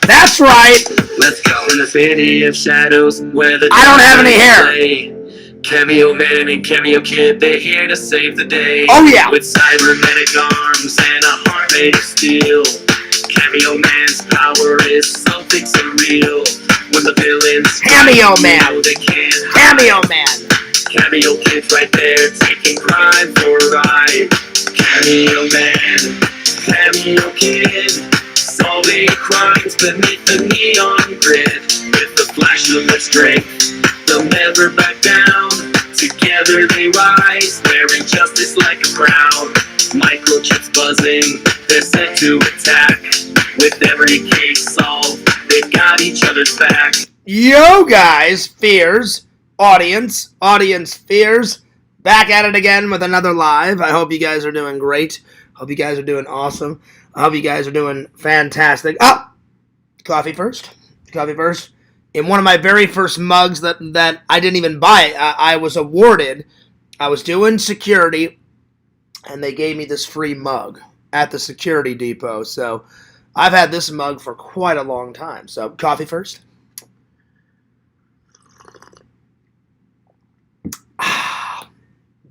That's right. Let's go in the city of shadows where the I don't have any hair. Cameo Man and Cameo Kid, they're here to save the day. Oh yeah. With cybernetic arms and a heart made of steel. Cameo Man's power is something surreal. When the villains Cameo Man. they can't Cameo Man. Cameo Kid's right there taking crime for a ride. Cameo Man, Cameo Kid, solving crimes beneath the neon grid. With the flash of their strength, they'll never back down. Together they rise, wearing justice like a crown. Microchips buzzing, they're set to attack. With every case solved, they've got each other's back. Yo guys, fears, audience fears, back at it again with another live. I hope you guys are doing great. Hope you guys are doing awesome. I hope you guys are doing fantastic. Oh, coffee first. In one of my very first mugs that I didn't even buy, I was awarded. I was doing security, and they gave me this free mug at the security depot. So I've had this mug for quite a long time. So coffee first.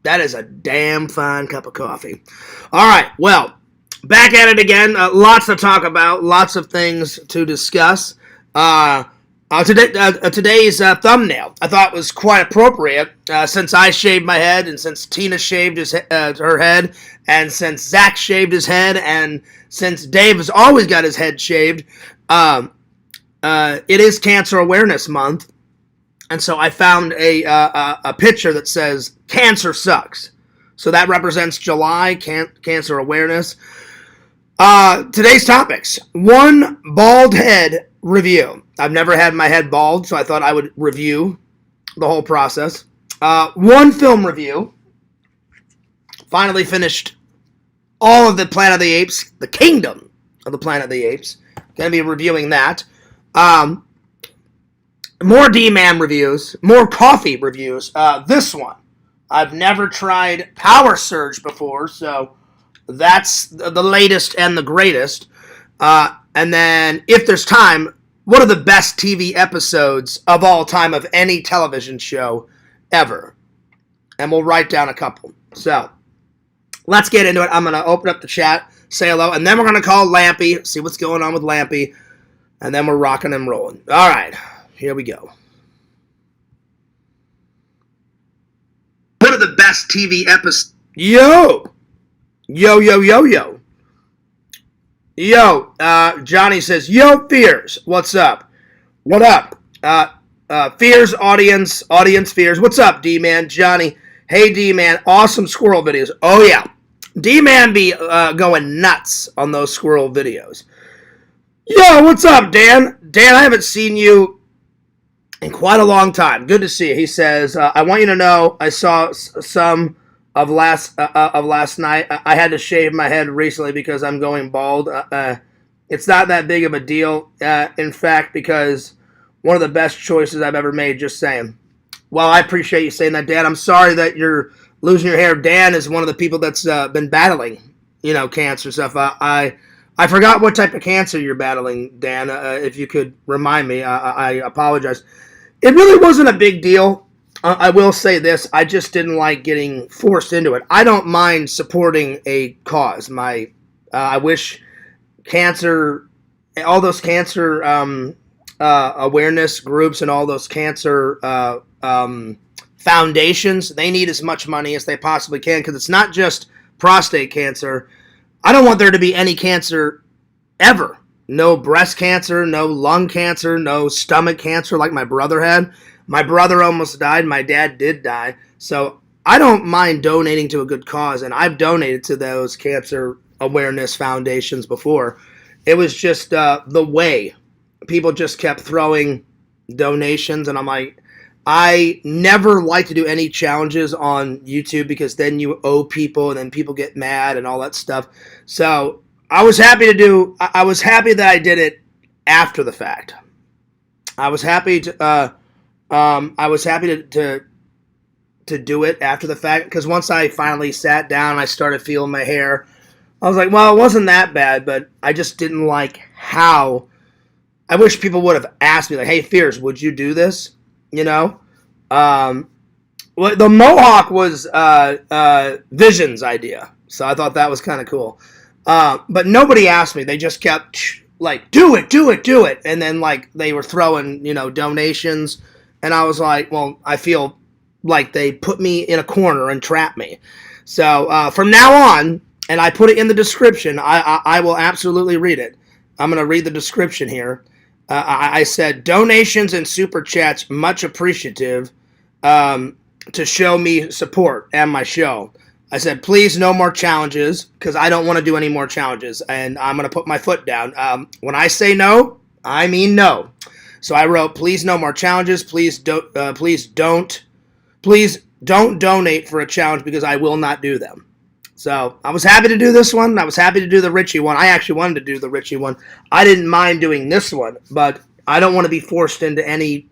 That is a damn fine cup of coffee. All right, well, back at it again. Lots to talk about. Lots of things to discuss. Today's thumbnail I thought was quite appropriate since I shaved my head, and since Tina shaved her head, and since Zach shaved his head, and since Dave has always got his head shaved. It is Cancer Awareness Month, and so I found a picture that says "Cancer Sucks." So that represents July Cancer Awareness. Today's topics: one bald head review. I've never had my head bald, so I thought I would review the whole process. One film review. Finally finished all of the Planet of the Apes, the Kingdom of the Planet of the Apes. Going to be reviewing that. More Dman reviews, more coffee reviews. This one, I've never tried Power Surge before, so that's the latest and the greatest. And then, if there's time, what are the best TV episodes of all time of any television show ever? And we'll write down a couple. So, let's get into it. I'm going to open up the chat, say hello, and then we're going to call Lampy, see what's going on with Lampy, and then we're rocking and rolling. All right, here we go. What are the best TV episodes? Yo, Johnny says, yo, Fears, what's up? What up? Fears, audience Fears, what's up, D-Man? Johnny, hey, D-Man, awesome squirrel videos. Oh, yeah. D-Man be going nuts on those squirrel videos. Yo, what's up, Dan? Dan, I haven't seen you in quite a long time. Good to see you. He says, I want you to know I saw some of last night. I had to shave my head recently because I'm going bald. It's not that big of a deal. In fact, because one of the best choices I've ever made, just saying. Well, I appreciate you saying that, Dan. I'm sorry that you're losing your hair. Dan is one of the people that's been battling, cancer stuff. I forgot what type of cancer you're battling, Dan. If you could remind me, I apologize. It really wasn't a big deal. I will say this, I just didn't like getting forced into it. I don't mind supporting a cause. I wish cancer, all those cancer awareness groups and all those cancer foundations, they need as much money as they possibly can, because it's not just prostate cancer. I don't want there to be any cancer ever. No breast cancer, no lung cancer, no stomach cancer like my brother had. My brother almost died. My dad did die. So I don't mind donating to a good cause, and I've donated to those cancer awareness foundations before. It was just the way people just kept throwing donations, and I'm like, I never like to do any challenges on YouTube because then you owe people, and then people get mad and all that stuff. So I was happy that I did it after the fact. I was happy to do it after the fact, because once I finally sat down, I started feeling my hair. I was like, well, it wasn't that bad, but I just didn't like how. I wish people would have asked me, like, hey, Fierce, would you do this? You know? Well, the Mohawk was Vision's idea, so I thought that was kind of cool. But nobody asked me. They just kept, like, do it, do it, do it. And then, like, they were throwing, donations. And I was like, well, I feel like they put me in a corner and trapped me. So from now on, and I put it in the description, I will absolutely read it. I'm going to read the description here. I said, donations and super chats, much appreciative, to show me support and my show. I said, please, no more challenges, because I don't want to do any more challenges, and I'm going to put my foot down. When I say no, I mean no. So I wrote, please, no more challenges. Please don't donate for a challenge, because I will not do them. So I was happy to do this one. I was happy to do the Richie one. I actually wanted to do the Richie one. I didn't mind doing this one, but I don't want to be forced into any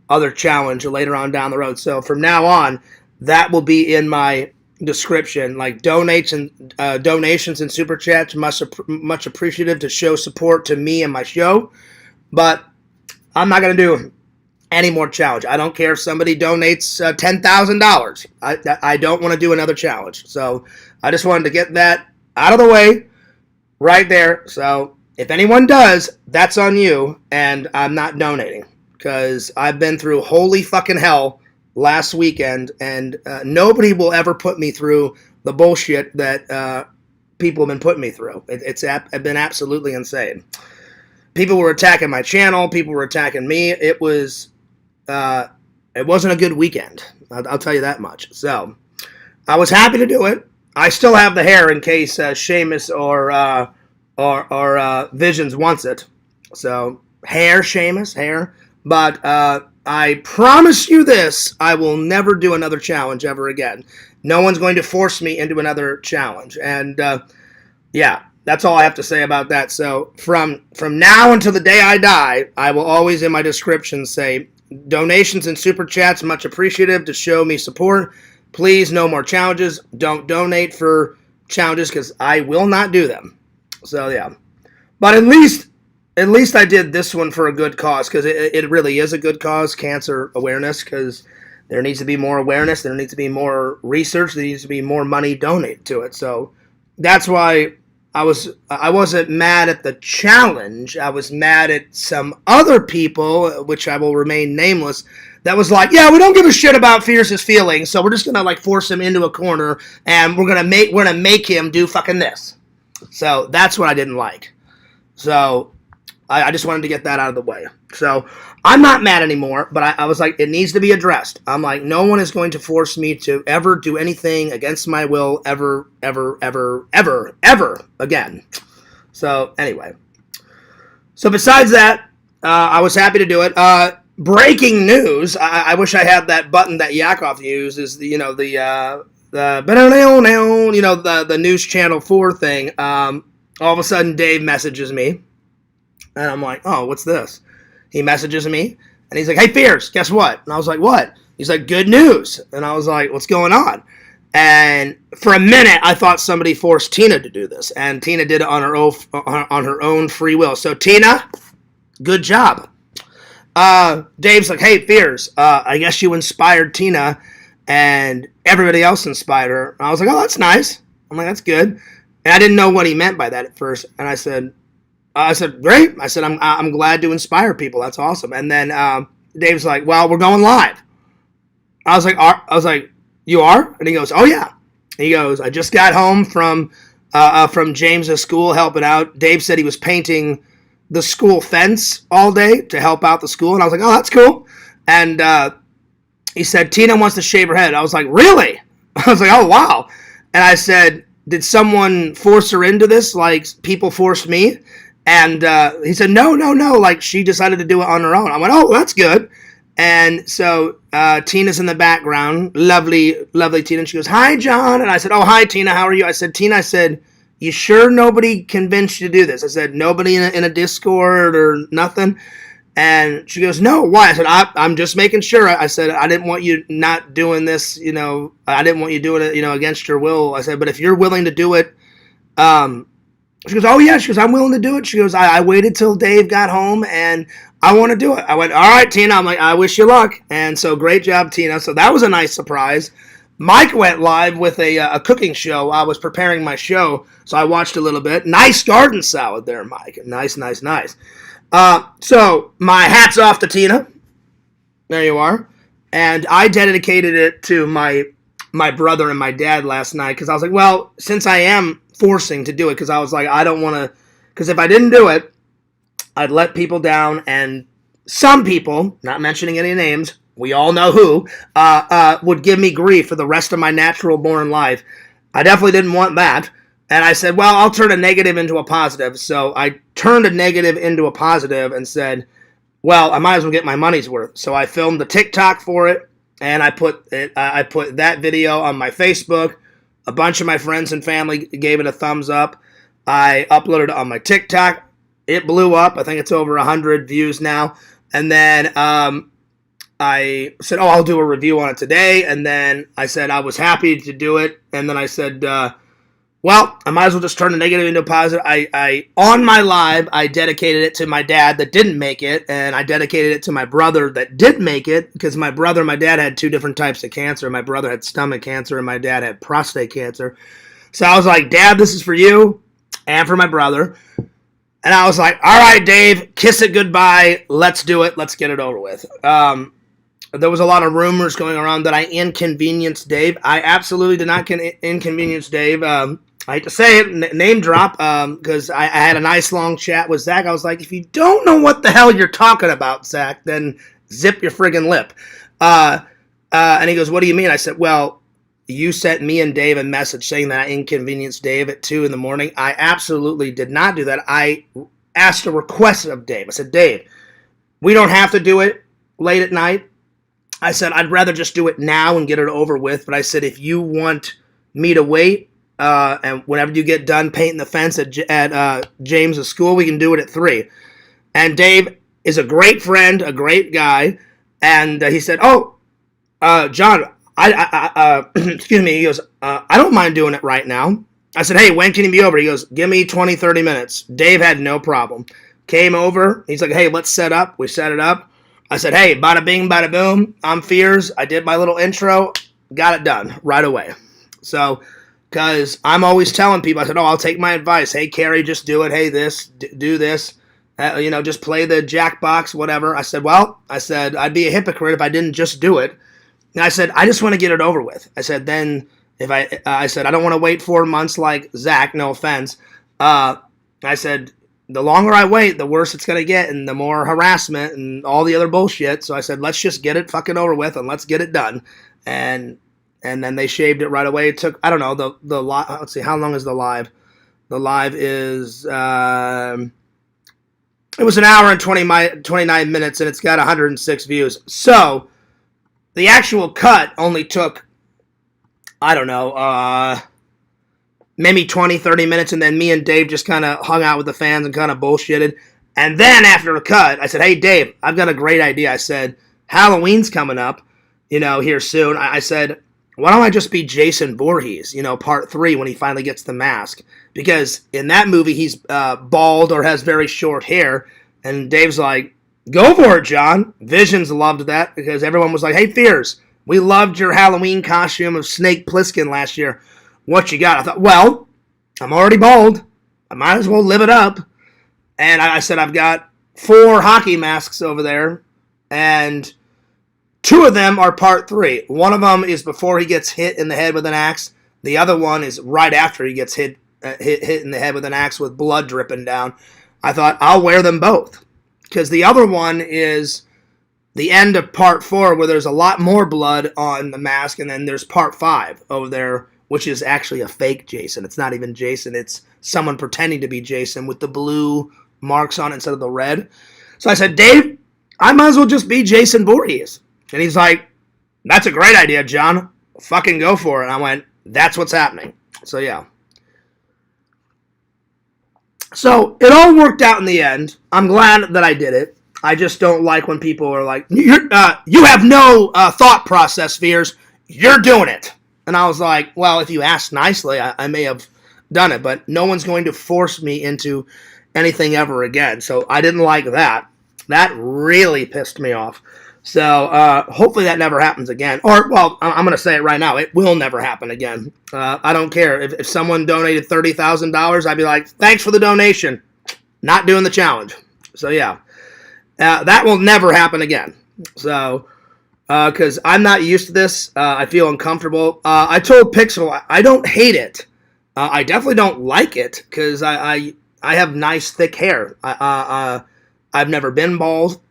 other challenge later on down the road. So from now on, that will be in my description. Like donations and super chats, much appreciative to show support to me and my show. But I'm not going to do any more challenge. I don't care if somebody donates $10,000. I don't want to do another challenge. So I just wanted to get that out of the way right there. So if anyone does, that's on you, and I'm not donating, because I've been through holy fucking hell last weekend, and nobody will ever put me through the bullshit that people have been putting me through. It's been absolutely insane. People were attacking my channel. People were attacking me. It wasn't a good weekend. I'll tell you that much. So I was happy to do it. I still have the hair in case Seamus or Visions wants it. So hair, Seamus, hair. But I promise you this, I will never do another challenge ever again. No one's going to force me into another challenge. And yeah, that's all I have to say about that. So from now until the day I die, I will always in my description say, donations and super chats, much appreciative to show me support. Please, no more challenges. Don't donate for challenges, because I will not do them. So yeah, but at least I did this one for a good cause, because it really is a good cause, cancer awareness, because there needs to be more awareness, there needs to be more research, there needs to be more money donated to it. So that's why I wasn't mad at the challenge. I was mad at some other people, which I will remain nameless, that was like, yeah, we don't give a shit about Fierce's feelings, so we're just gonna like force him into a corner, and we're gonna make him do fucking this. So that's what I didn't like. So I just wanted to get that out of the way. So I'm not mad anymore, but I was like, it needs to be addressed. I'm like, no one is going to force me to ever do anything against my will ever again. So anyway. So besides that, I was happy to do it. Breaking news. I wish I had that button that Yakov uses, the News Channel 4 thing. All of a sudden, Dave messages me. And I'm like, oh, what's this? He messages me, and he's like, hey, Fierce, guess what? And I was like, what? He's like, good news. And I was like, what's going on? And for a minute, I thought somebody forced Tina to do this. And Tina did it on her own free will. So, Tina, good job. Dave's like, hey, Fierce, I guess you inspired Tina, and everybody else inspired her. And I was like, oh, that's nice. I'm like, that's good. And I didn't know what he meant by that at first. And I said, great. I said, I'm glad to inspire people. That's awesome. And then Dave's like, well, we're going live. I was like, you are? And he goes, oh yeah. And he goes, I just got home from James's school helping out. Dave said he was painting the school fence all day to help out the school. And I was like, oh, that's cool. And he said, Tina wants to shave her head. I was like, really? I was like, oh, wow. And I said, did someone force her into this? Like people forced me? And he said, no. Like she decided to do it on her own. I went, oh, that's good. And so Tina's in the background. Lovely, lovely Tina. And she goes, hi, John. And I said, oh, hi, Tina. How are you? I said, Tina, you sure nobody convinced you to do this? I said, nobody in a Discord or nothing? And she goes, no, why? I said, I'm just making sure. I said, I didn't want you not doing this, I didn't want you doing it, against your will. I said, but if you're willing to do it She goes, oh, yeah. She goes, I'm willing to do it. She goes, I waited till Dave got home, and I want to do it. I went, all right, Tina. I'm like, I wish you luck. And so great job, Tina. So that was a nice surprise. Mike went live with a cooking show. I was preparing my show, so I watched a little bit. Nice garden salad there, Mike. Nice, nice, nice. So my hat's off to Tina. There you are. And I dedicated it to my brother and my dad last night because I was like, well, since I am forcing to do it, because I was like, I don't want to, because if I didn't do it, I'd let people down, and some people, not mentioning any names, we all know who, would give me grief for the rest of my natural born life. I definitely didn't want that. And I said, well, I'll turn a negative into a positive. So I turned a negative into a positive and said, well, I might as well get my money's worth. So I filmed the TikTok for it, and I put that video on my Facebook. A bunch of my friends and family gave it a thumbs up. I uploaded it on my TikTok. It blew up. I think it's over 100 views now. And then I said, oh, I'll do a review on it today. And then I said I was happy to do it. And then I said, well, I might as well just turn a negative into a positive. On my live, I dedicated it to my dad that didn't make it, and I dedicated it to my brother that did make it, because my brother and my dad had 2 different types of cancer. My brother had stomach cancer, and my dad had prostate cancer. So I was like, Dad, this is for you and for my brother. And I was like, all right, Dave, kiss it goodbye. Let's do it. Let's get it over with. There was a lot of rumors going around that I inconvenienced Dave. I absolutely did not inconvenience Dave. I hate to say it, name drop, because I had a nice long chat with Zach. I was like, if you don't know what the hell you're talking about, Zach, then zip your friggin' lip. And he goes, what do you mean? I said, well, you sent me and Dave a message saying that I inconvenienced Dave at 2 in the morning. I absolutely did not do that. I asked a request of Dave. I said, Dave, we don't have to do it late at night. I said, I'd rather just do it now and get it over with. But I said, if you want me to wait, and whenever you get done painting the fence at James' school, we can do it at 3. And Dave is a great friend, a great guy. And he said, oh, John, excuse me. He goes, I don't mind doing it right now. I said, hey, when can he be over? He goes, give me 20, 30 minutes. Dave had no problem. Came over. He's like, hey, let's set up. We set it up. I said, hey, bada bing, bada boom. I'm Fears. I did my little intro. Got it done right away. So, because I'm always telling people, I said, oh, I'll take my advice. Hey, Carrie, just do it. Hey, do this. Just play the jackbox, whatever. I said, I'd be a hypocrite if I didn't just do it. And I said, I just want to get it over with. I said, then if I said, I don't want to wait 4 months like Zach, no offense. I said, the longer I wait, the worse it's going to get, and the more harassment and all the other bullshit. So I said, let's just get it fucking over with and let's get it done. And then they shaved it right away. It took, I don't know, the let's see, how long is the live? The live is, it was an hour and 29 minutes, and it's got 106 views. So the actual cut only took, I don't know, maybe 20, 30 minutes, and then me and Dave just kind of hung out with the fans and kind of bullshitted. And then after the cut, I said, hey, Dave, I've got a great idea. I said, Halloween's coming up, here soon. I said, why don't I just be Jason Voorhees, part 3 when he finally gets the mask? Because in that movie, he's bald or has very short hair. And Dave's like, go for it, John. Visions loved that because everyone was like, hey, Fears, we loved your Halloween costume of Snake Plissken last year. What you got? I thought, well, I'm already bald. I might as well live it up. And I said, I've got 4 hockey masks over there. And 2 of them are part 3. One of them is before he gets hit in the head with an axe. The other one is right after he gets hit in the head with an axe with blood dripping down. I thought, I'll wear them both. Because the other one is the end of part 4 where there's a lot more blood on the mask. And then there's part 5 over there, which is actually a fake Jason. It's not even Jason. It's someone pretending to be Jason with the blue marks on it instead of the red. So I said, Dave, I might as well just be Jason Voorhees. And he's like, that's a great idea, John. Fucking go for it. And I went, that's what's happening. So, yeah. So, it all worked out in the end. I'm glad that I did it. I just don't like when people are like, you have no thought process, Fears. You're doing it. And I was like, well, if you asked nicely, I may have done it, but no one's going to force me into anything ever again. So I didn't like that. That really pissed me off. So hopefully that never happens again. Or, well, I'm going to say it right now. It will never happen again. I don't care. If someone donated $30,000, I'd be like, thanks for the donation. Not doing the challenge. So, yeah. That will never happen again. So, because I'm not used to this. I feel uncomfortable. I told Pixel I don't hate it. I definitely don't like it because I have nice, thick hair. I've never been bald.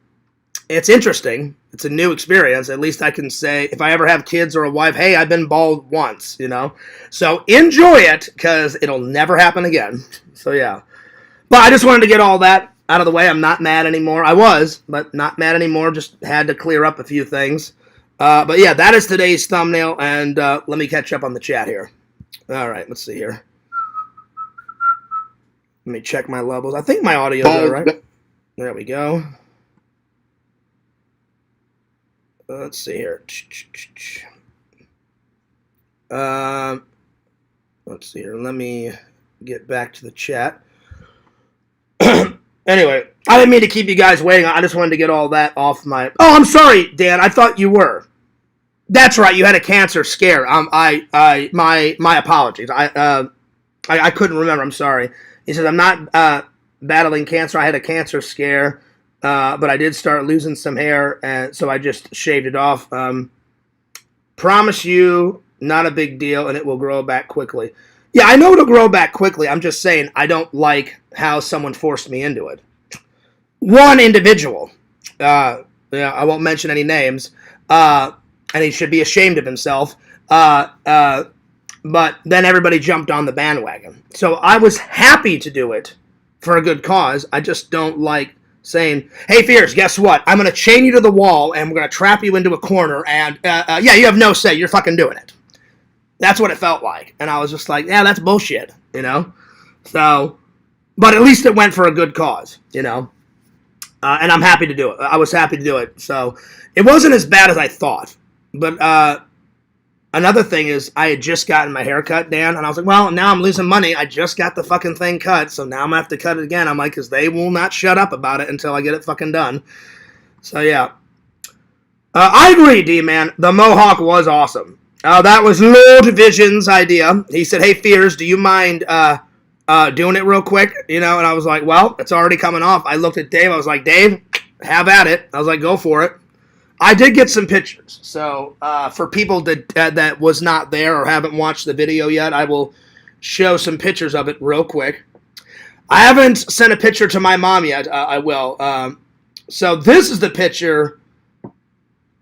It's interesting. It's a new experience. At least I can say, if I ever have kids or a wife, hey, I've been bald once, you know. So enjoy it, because it'll never happen again. So, yeah. But I just wanted to get all that out of the way. I'm not mad anymore. I was, but not mad anymore. Just had to clear up a few things. But, yeah, that is today's thumbnail, and let me catch up on the chat here. All right, let's see here. Let me check my levels. I think my audio's all right. There we go. Let's see here. Let's see here. Let me get back to the chat. Anyway, I didn't mean to keep you guys waiting. I just wanted to get all that off my... Oh, I'm sorry, Dan. I thought you were. That's right. You had a cancer scare. My apologies. I couldn't remember. I'm sorry. He says, I'm not battling cancer. I had a cancer scare. But I did start losing some hair, and so I just shaved it off. Promise you, not a big deal, and it will grow back quickly. Yeah, I know it'll grow back quickly. I'm just saying I don't like how someone forced me into it. One individual, I won't mention any names, and he should be ashamed of himself, but then everybody jumped on the bandwagon. So I was happy to do it for a good cause. I just don't like saying, hey, Fierce, guess what? I'm going to chain you to the wall, and we're going to trap you into a corner, and, yeah, you have no say. You're fucking doing it. That's what it felt like. And I was just like, yeah, that's bullshit, you know? So, but at least it went for a good cause, you know? And I'm happy to do it. I was happy to do it. So, it wasn't as bad as I thought. But, another thing is, I had just gotten my hair cut, Dan, and I was like, well, now I'm losing money. I just got the fucking thing cut, so now I'm going to have to cut it again. I'm like, because they will not shut up about it until I get it fucking done. So, yeah. I agree, D-Man. The Mohawk was awesome. That was Lord Vision's idea. He said, hey, Fears, do you mind doing it real quick? You know, and I was like, well, it's already coming off. I looked at Dave. I was like, Dave, have at it. I was like, go for it. I did get some pictures, so for people that was not there or haven't watched the video yet, I will show some pictures of it real quick. I haven't sent a picture to my mom yet. I will. So this is the picture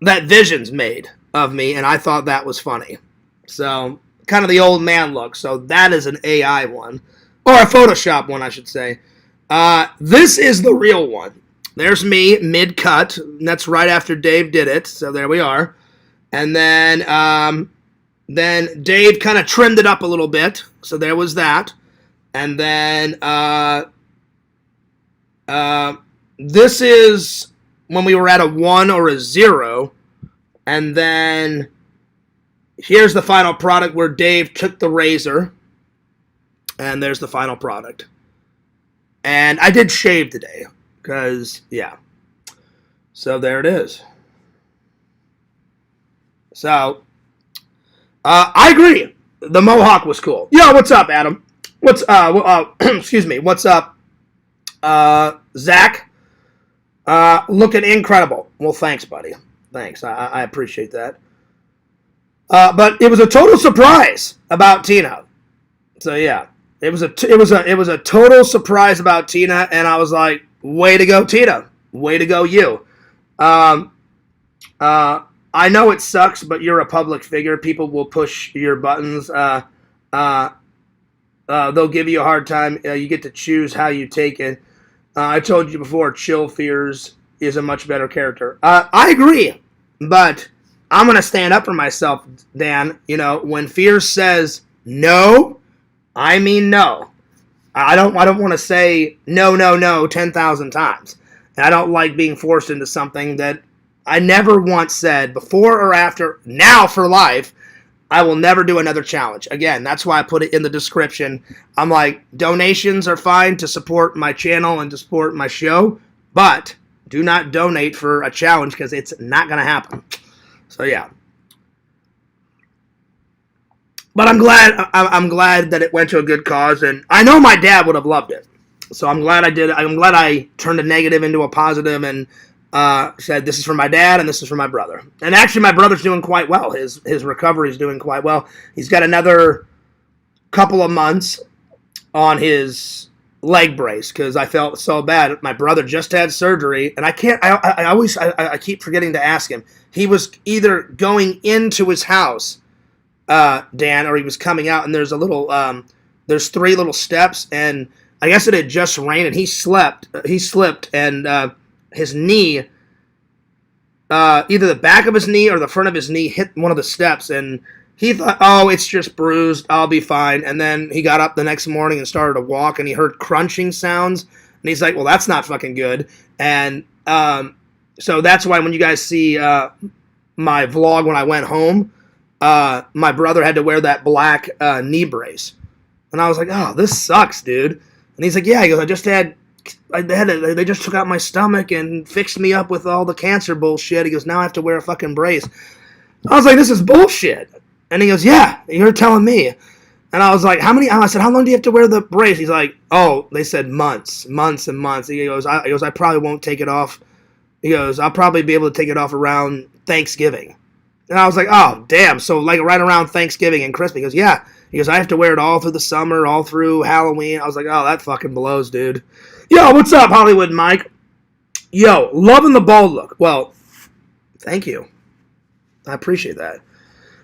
that Visions made of me, and I thought that was funny. So kind of the old man look. So that is an AI one, or a Photoshop one, I should say. This is the real one. There's me, mid-cut. That's right after Dave did it. So there we are. And then Dave kind of trimmed it up a little bit. So there was that. And then this is when we were at a 1 or a 0. And then here's the final product where Dave took the razor. And there's the final product. And I did shave today. Because, yeah. So, there it is. So, I agree. The Mohawk was cool. Yo, what's up, Adam? What's, excuse me. What's up, Zach? Looking incredible. Well, thanks, buddy. Thanks. I appreciate that. But it was a total surprise about Tina. So, yeah. It was a total surprise about Tina, and I was like, way to go, Tina. Way to go, you. I know it sucks, but you're a public figure. People will push your buttons. They'll give you a hard time. You get to choose how you take it. I told you before, Chill Fears is a much better character. I agree, but I'm going to stand up for myself, Dan. You know, when Fears says no, I mean no. I don't want to say no 10,000 times. And I don't like being forced into something that I never once said before or after, now for life. I will never do another challenge. Again, that's why I put it in the description. I'm like, donations are fine to support my channel and to support my show, but do not donate for a challenge because it's not going to happen. So, yeah. But I'm glad that it went to a good cause, and I know my dad would have loved it. So I'm glad I did it. I'm glad I turned a negative into a positive and said this is for my dad and this is for my brother. And actually, my brother's doing quite well. His recovery is doing quite well. He's got another couple of months on his leg brace because I felt so bad. My brother just had surgery, and I can't. I keep forgetting to ask him. He was either going into his house, Dan, or he was coming out, and there's a little, there's 3 little steps, and I guess it had just rained, and he slipped, and his knee, either the back of his knee or the front of his knee hit one of the steps, and he thought, oh, it's just bruised, I'll be fine, and then he got up the next morning and started to walk, and he heard crunching sounds, and he's like, well, that's not fucking good, and so that's why when you guys see my vlog when I went home, my brother had to wear that black knee brace. And I was like, oh, this sucks, dude. And he's like, yeah. He goes, they just took out my stomach and fixed me up with all the cancer bullshit. He goes, now I have to wear a fucking brace. I was like, this is bullshit. And he goes, yeah, you're telling me. And I was like, I said, how long do you have to wear the brace? He's like, oh, they said months and months. He goes, I probably won't take it off. He goes, I'll probably be able to take it off around Thanksgiving. And I was like, oh, damn. So, like, right around Thanksgiving and Christmas. He goes, yeah. He goes, I have to wear it all through the summer, all through Halloween. I was like, oh, that fucking blows, dude. Yo, what's up, Hollywood Mike? Yo, loving the bald look. Well, thank you. I appreciate that.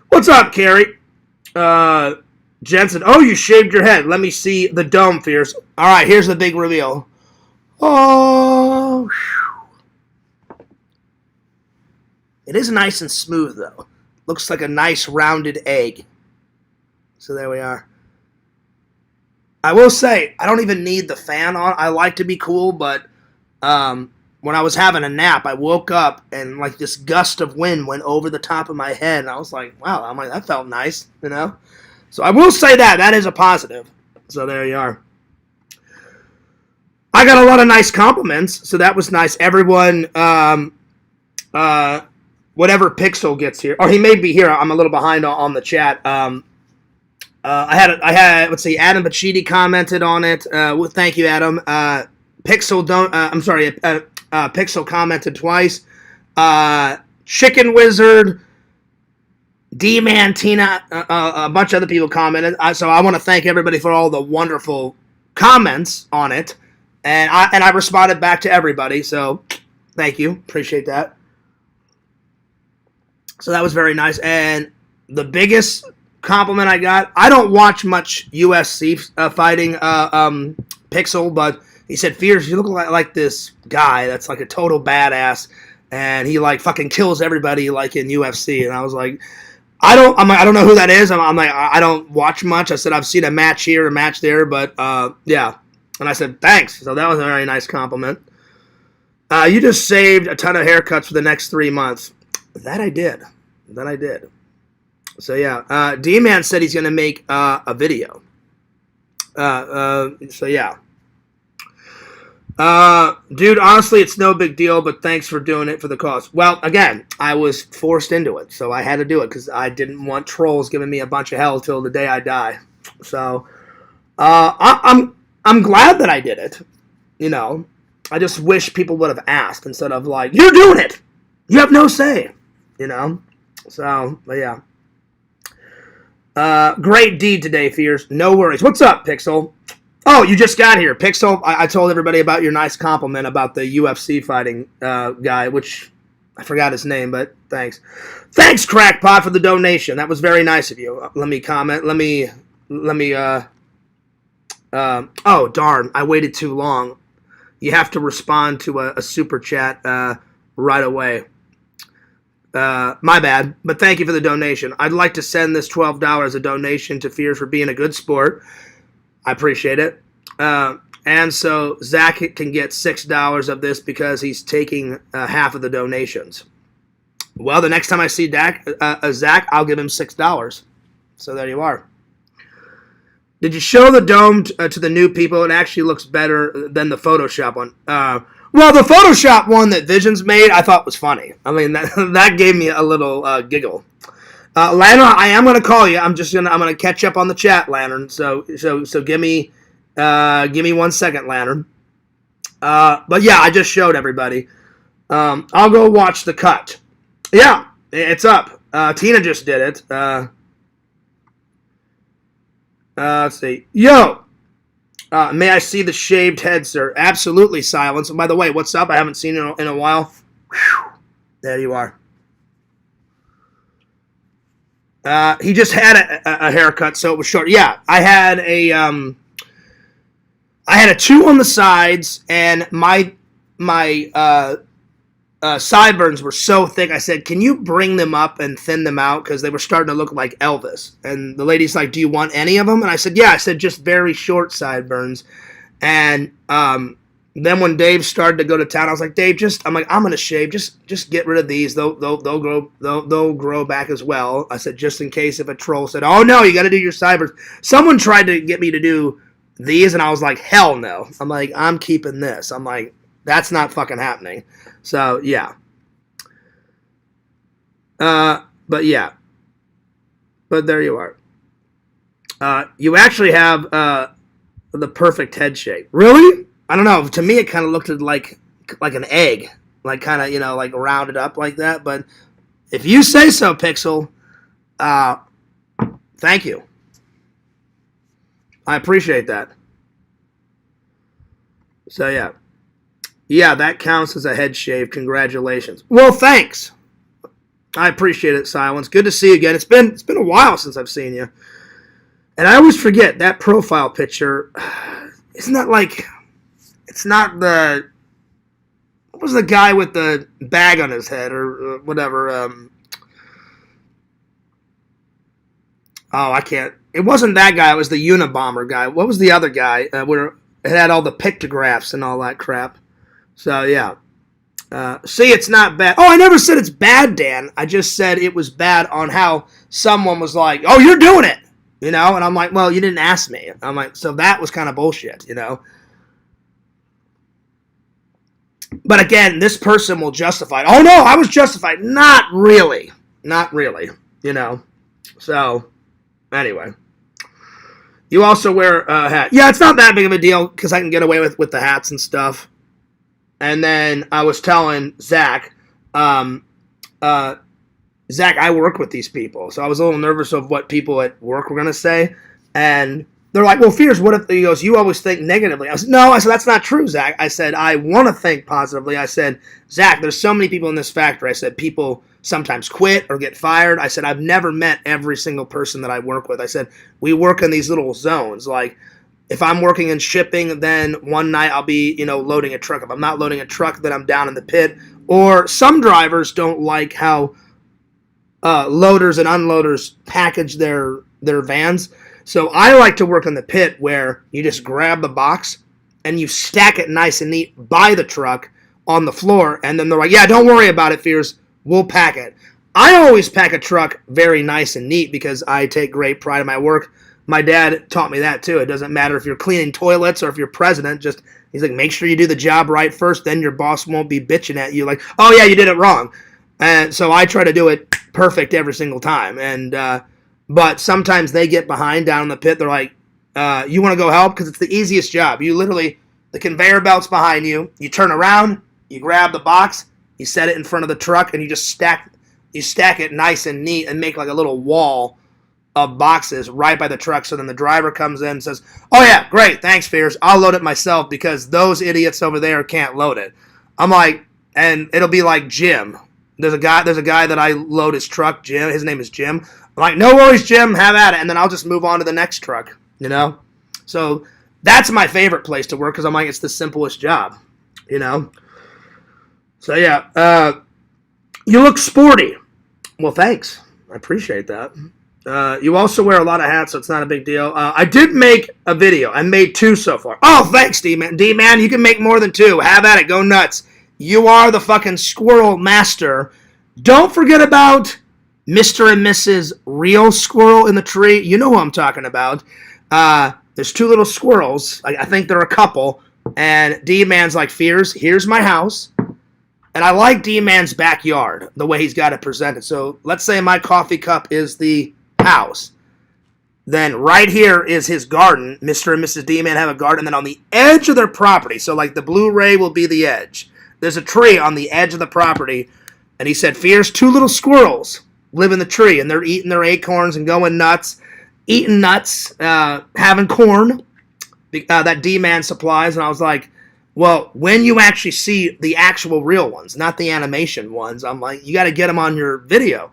What's up, Carrie? Jensen, oh, you shaved your head. Let me see the dome, Fierce. All right, here's the big reveal. Oh, it is nice and smooth, though. Looks like a nice rounded egg. So there we are. I will say, I don't even need the fan on. I like to be cool, but when I was having a nap, I woke up and like this gust of wind went over the top of my head. And I was like, wow, I'm like, that felt nice, you know? So I will say that. That is a positive. So there you are. I got a lot of nice compliments, so that was nice. Everyone, whatever Pixel gets here, or he may be here. I'm a little behind on the chat. I had. Let's see. Adam Bachidi commented on it. Well, thank you, Adam. Pixel Pixel commented twice. Chicken Wizard, Dman, Tina, a bunch of other people commented. So I want to thank everybody for all the wonderful comments on it, and I responded back to everybody. So thank you, appreciate that. So that was very nice. And the biggest compliment I got, I don't watch much UFC fighting, Pixel, but he said, Fears, you look like this guy that's like a total badass, and he like fucking kills everybody like in UFC. And I was like, I don't know who that is. I'm like, I don't watch much. I said, I've seen a match here, a match there, but yeah. And I said, thanks. So that was a very nice compliment. You just saved a ton of haircuts for the next 3 months. That I did. So yeah, D-Man said he's going to make a video. So yeah. Dude, honestly, it's no big deal, but thanks for doing it for the cause. Well, again, I was forced into it, so I had to do it because I didn't want trolls giving me a bunch of hell till the day I die. So, I'm glad that I did it. You know, I just wish people would have asked instead of like, you're doing it. You have no say. You know. So, but yeah. Great deed today, Fears. No worries. What's up, Pixel? Oh, you just got here. Pixel, I told everybody about your nice compliment about the UFC fighting guy, which I forgot his name, but thanks. Thanks, Crackpot, for the donation. That was very nice of you. Let me comment. Oh, darn. I waited too long. You have to respond to a super chat right away. My bad, but thank you for the donation. I'd like to send this $12 as a donation to Fears for being a good sport. I appreciate it. And so Zach can get $6 of this because he's taking half of the donations. Well, the next time I see Zach, I'll give him $6. So there you are. Did you show the dome to the new people? It actually looks better than the Photoshop one. Well, the Photoshop one that Visions made, I thought was funny. I mean, that gave me a little giggle. Lantern, I am going to call you. I'm going to catch up on the chat, Lantern. So give me 1 second, Lantern. But yeah, I just showed everybody. I'll go watch the cut. Yeah, it's up. Tina just did it. Let's see. Yo! May I see the shaved head, sir? Absolutely, Silence. And by the way, what's up? I haven't seen you in a while. Whew. There you are. He just had a haircut, so it was short. Yeah, I had a 2 on the sides, and my sideburns were so thick. I said, can you bring them up and thin them out? Because they were starting to look like Elvis. And the lady's like, do you want any of them? And I said, yeah. I said, just very short sideburns. And then when Dave started to go to town, I was like, Dave, I'm going to shave. Just get rid of these. They'll grow back as well. I said, just in case if a troll said, oh, no, you got to do your sideburns. Someone tried to get me to do these, and I was like, hell no. I'm like, I'm keeping this. I'm like, that's not fucking happening. So, yeah. But, yeah. But there you are. You actually have the perfect head shape. Really? I don't know. To me, it kind of looked like an egg. Like, kind of, like rounded up like that. But if you say so, Pixel, thank you. I appreciate that. So, yeah. Yeah, that counts as a head shave. Congratulations. Well, thanks. I appreciate it, Silence. Good to see you again. It's been a while since I've seen you. And I always forget that profile picture. Isn't that like... It's not the... What was the guy with the bag on his head or whatever? I can't... It wasn't that guy. It was the Unabomber guy. What was the other guy where it had all the pictographs and all that crap? So, yeah. See, it's not bad. Oh, I never said it's bad, Dan. I just said it was bad on how someone was like, oh, you're doing it, And I'm like, well, you didn't ask me. I'm like, so that was kind of bullshit, But again, this person will justify it. Oh, no, I was justified. Not really. So, anyway. You also wear a hat. Yeah, it's not that big of a deal because I can get away with the hats and stuff. And then I was telling Zach, Zach, I work with these people. So I was a little nervous of what people at work were going to say. And they're like, well, Fears, what if, he goes, you always think negatively. I said, no, that's not true, Zach. I said, I want to think positively. I said, Zach, there's so many people in this factory. I said, people sometimes quit or get fired. I said, I've never met every single person that I work with. I said, we work in these little zones. Like, if I'm working in shipping, then one night I'll be, loading a truck. If I'm not loading a truck, then I'm down in the pit. Or some drivers don't like how loaders and unloaders package their vans. So I like to work in the pit where you just grab the box and you stack it nice and neat by the truck on the floor. And then they're like, yeah, don't worry about it, Fears. We'll pack it. I always pack a truck very nice and neat because I take great pride in my work. My dad taught me that too. It doesn't matter if you're cleaning toilets or if you're president. He's like, make sure you do the job right first. Then your boss won't be bitching at you like, oh yeah, you did it wrong. And so I try to do it perfect every single time. And but sometimes they get behind down in the pit. They're like, you want to go help? Because it's the easiest job. You literally, the conveyor belt's behind you. You turn around, you grab the box, you set it in front of the truck, and you just stack it nice and neat and make like a little wall of boxes right by the truck. So then the driver comes in and says, oh yeah, great, thanks, Fears. I'll load it myself because those idiots over there can't load it. I'm like, and it'll be like Jim. There's a guy that I load his truck, Jim. His name is Jim. I'm like, no worries, Jim, have at it. And then I'll just move on to the next truck, So that's my favorite place to work because I'm like, it's the simplest job, So yeah, you look sporty. Well, thanks. I appreciate that. You also wear a lot of hats, so it's not a big deal. I did make a video. I made 2 so far. Oh, thanks, D-Man. D-Man, you can make more than 2. Have at it. Go nuts. You are the fucking squirrel master. Don't forget about Mr. and Mrs. Real Squirrel in the Tree. You know who I'm talking about. There's two little squirrels. I think they're a couple. And D-Man's like, Fears, here's my house. And I like D-Man's backyard, the way he's got it presented. So let's say my coffee cup is the house. Then right here is his garden. Mr. and Mrs. D-Man have a garden. And then on the edge of their property, so like the Blu-ray will be the edge, there's a tree on the edge of the property. And he said, Fears, two little squirrels live in the tree. And they're eating their acorns and going nuts. Eating nuts, having corn that D-Man supplies. And I was like, well, when you actually see the actual real ones, not the animation ones, I'm like, you got to get them on your video.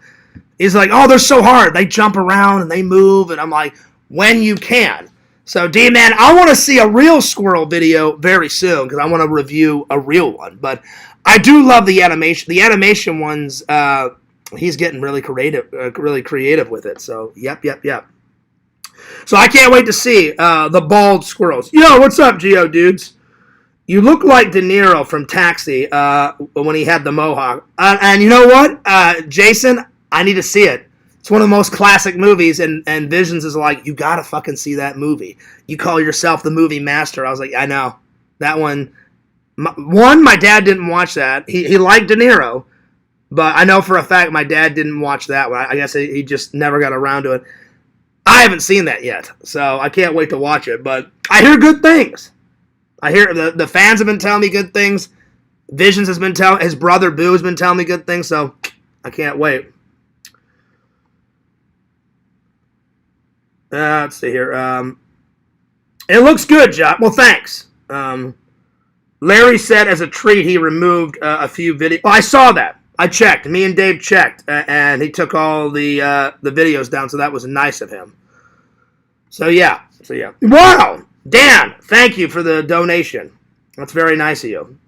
He's like, oh, they're so hard. They jump around and they move. And I'm like, when you can. So, D-Man, I want to see a real squirrel video very soon because I want to review a real one. But I do love the animation. The animation ones, he's getting really creative with it. So, yep. So I can't wait to see the bald squirrels. Yo, what's up, Geo dudes? You look like De Niro from Taxi when he had the mohawk. And you know what, Jason? I need to see it. It's one of the most classic movies, and Visions is like, you gotta fucking see that movie. You call yourself the movie master. I was like, I know. That one. My dad didn't watch that. He liked De Niro, but I know for a fact my dad didn't watch that one. I guess he just never got around to it. I haven't seen that yet, so I can't wait to watch it. But I hear good things. I hear the fans have been telling me good things. Visions has been telling, his brother Boo has been telling me good things, so I can't wait. Let's see here. It looks good, Jock. Well, thanks. Larry said as a treat he removed a few videos. Oh, I saw that. I checked. Me and Dave checked, and he took all the videos down, so that was nice of him. So yeah. Wow! Dan, thank you for the donation. That's very nice of you.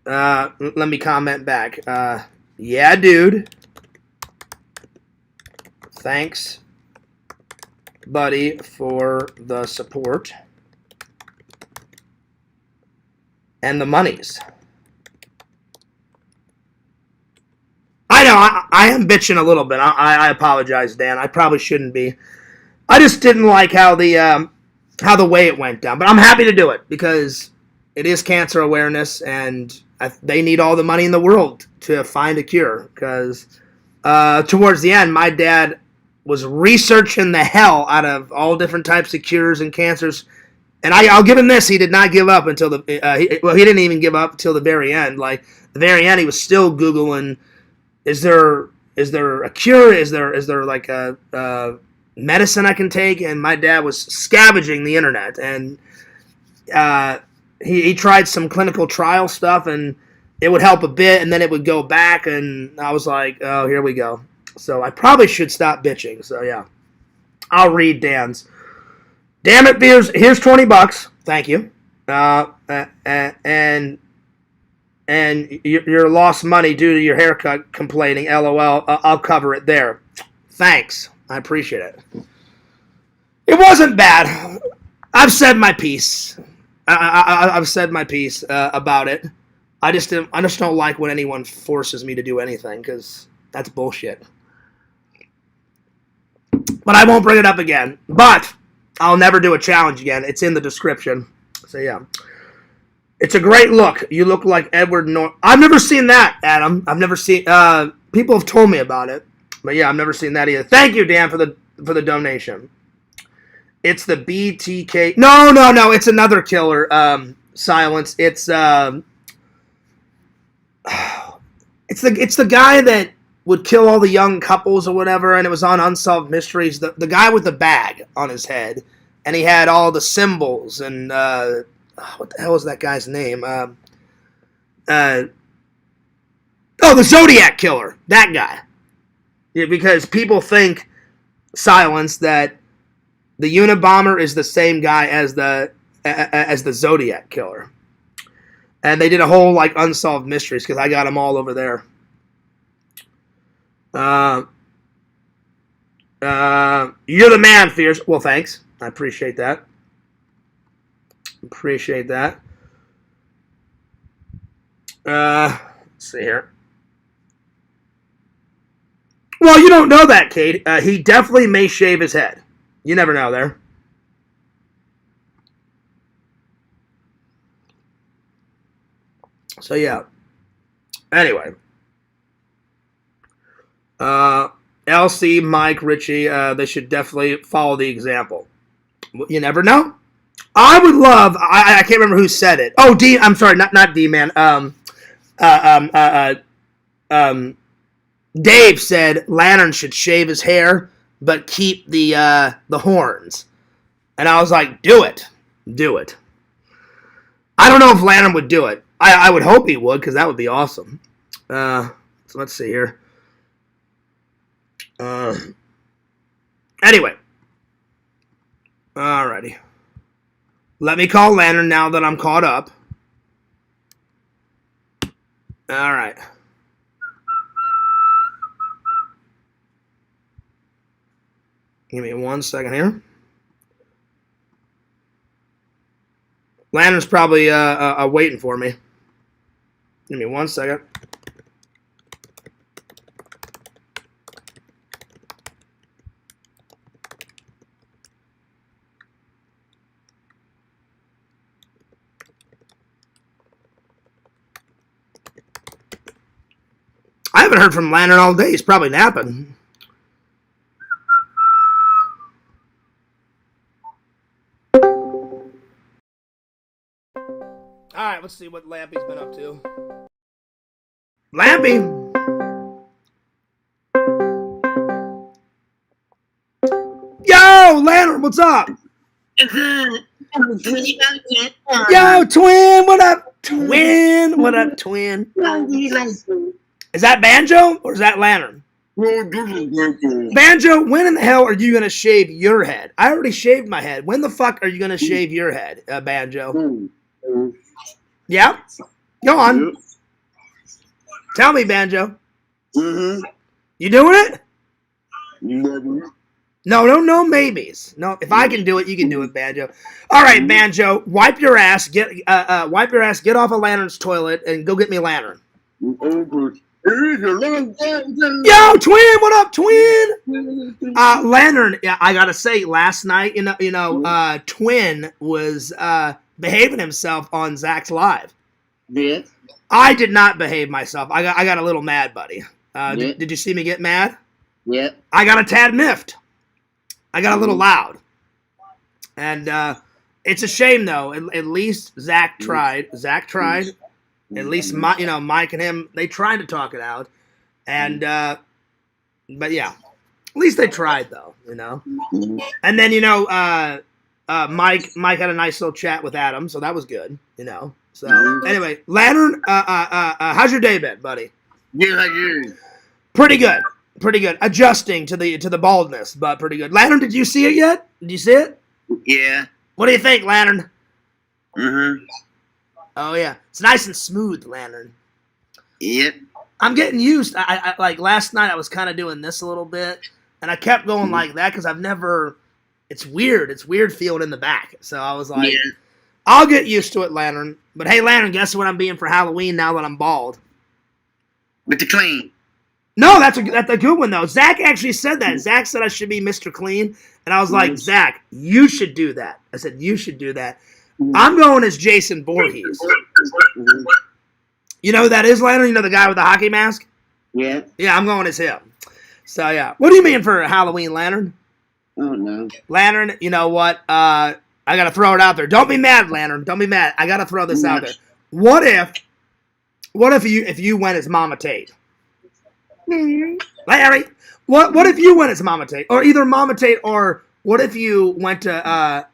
Let me comment back. Yeah, dude. Thanks, buddy, for the support and the monies. I know, I am bitching a little bit. I apologize, Dan. I probably shouldn't be. I just didn't like how the way it went down. But I'm happy to do it because it is cancer awareness, and they need all the money in the world to find a cure. Because towards the end, my dad was researching the hell out of all different types of cures and cancers. And I'll give him this: he did not give up until he didn't even give up until the very end. Like the very end, he was still Googling. Is there a cure? Is there like a medicine I can take? And my dad was scavenging the internet, and he tried some clinical trial stuff, and it would help a bit, and then it would go back, and I was like, oh, here we go. So I probably should stop bitching. So yeah, I'll read Dan's. Damn it, Beers. Here's $20. Thank you. And your lost money due to your haircut complaining, LOL, I'll cover it there. Thanks. I appreciate it. It wasn't bad. I've said my piece. I've said my piece about it. I just don't like when anyone forces me to do anything, because that's bullshit. But I won't bring it up again. But I'll never do a challenge again. It's in the description. So yeah. It's a great look. You look like Edward Norton. I've never seen that, Adam. I've never seen. People have told me about it, but yeah, I've never seen that either. Thank you, Dan, for the donation. It's the BTK. No. It's another killer. Silence. It's the guy that would kill all the young couples or whatever, and it was on Unsolved Mysteries. The guy with the bag on his head, and he had all the symbols and. What the hell is that guy's name? The Zodiac Killer. That guy. Yeah, because people think, Silence, that the Unabomber is the same guy as the Zodiac Killer. And they did a whole, like, Unsolved Mysteries, because I got them all over there. You're the man, Fierce. Well, thanks. I appreciate that. Appreciate that. Let's see here. Well, you don't know that, Kate. He definitely may shave his head. You never know there. So, yeah. Anyway. LC, Mike, Richie, they should definitely follow the example. You never know. I would love. I can't remember who said it. Oh, I'm sorry, not D-Man. Dave said Lantern should shave his hair, but keep the horns. And I was like, do it. I don't know if Lantern would do it. I would hope he would, because that would be awesome. So let's see here. Anyway. Alrighty. Let me call Lantern now that I'm caught up. Alright. Give me 1 second here. Lantern's probably waiting for me. Give me 1 second. I haven't heard from Lantern all day. He's probably napping. Alright, let's see what Lampy's been up to. Lampy! Yo, Lantern, what's up? Yo, Twin, what up? Twin, what up, Twin? Is that Banjo or is that Lantern? Banjo, when in the hell are you going to shave your head? I already shaved my head. When the fuck are you going to shave your head, Banjo? Yeah? Go on. Tell me, Banjo. You doing it? No maybes. No, if I can do it, you can do it, Banjo. All right, Banjo, wipe your ass. Get off of Lantern's toilet and go get me a Lantern. Yo, Twin, what up, Twin? Lantern, yeah, I gotta say, last night, Twin was behaving himself on Zach's live. Yeah. I did not behave myself. I got a little mad, buddy. Did you see me get mad? Yeah. I got a tad miffed. I got a little loud. And it's a shame, though. At least Zach tried. At least Mike and him, they tried to talk it out. And but yeah. At least they tried, though, And then, Mike had a nice little chat with Adam, so that was good, So anyway, Lantern, how's your day been, buddy? Yeah, yeah. Pretty good. Adjusting to the baldness, but pretty good. Lantern, did you see it yet? Did you see it? Yeah. What do you think, Lantern? Mm-hmm. Oh yeah, it's nice and smooth, Lantern. Yep. I'm getting used. I like last night I was kind of doing this a little bit, and I kept going like that because I've never. It's weird. It's weird feeling in the back. So I was like, I'll get used to it, Lantern. But hey, Lantern, guess what I'm being for Halloween now that I'm bald? With the clean. No, that's a good one though. Zach actually said that. Zach said I should be Mr. Clean, and I was like, Zach, you should do that. I said you should do that. I'm going as Jason Voorhees. You know who that is, Lantern? You know the guy with the hockey mask? Yeah. Yeah, I'm going as him. So yeah, what do you mean for Halloween, Lantern? Oh no. Lantern, you know what? I gotta throw it out there. Don't be mad, Lantern. Don't be mad. I gotta throw this out there. What if you went as Mama Tate? Larry, what if you went as Mama Tate, or either Mama Tate, or what if you went to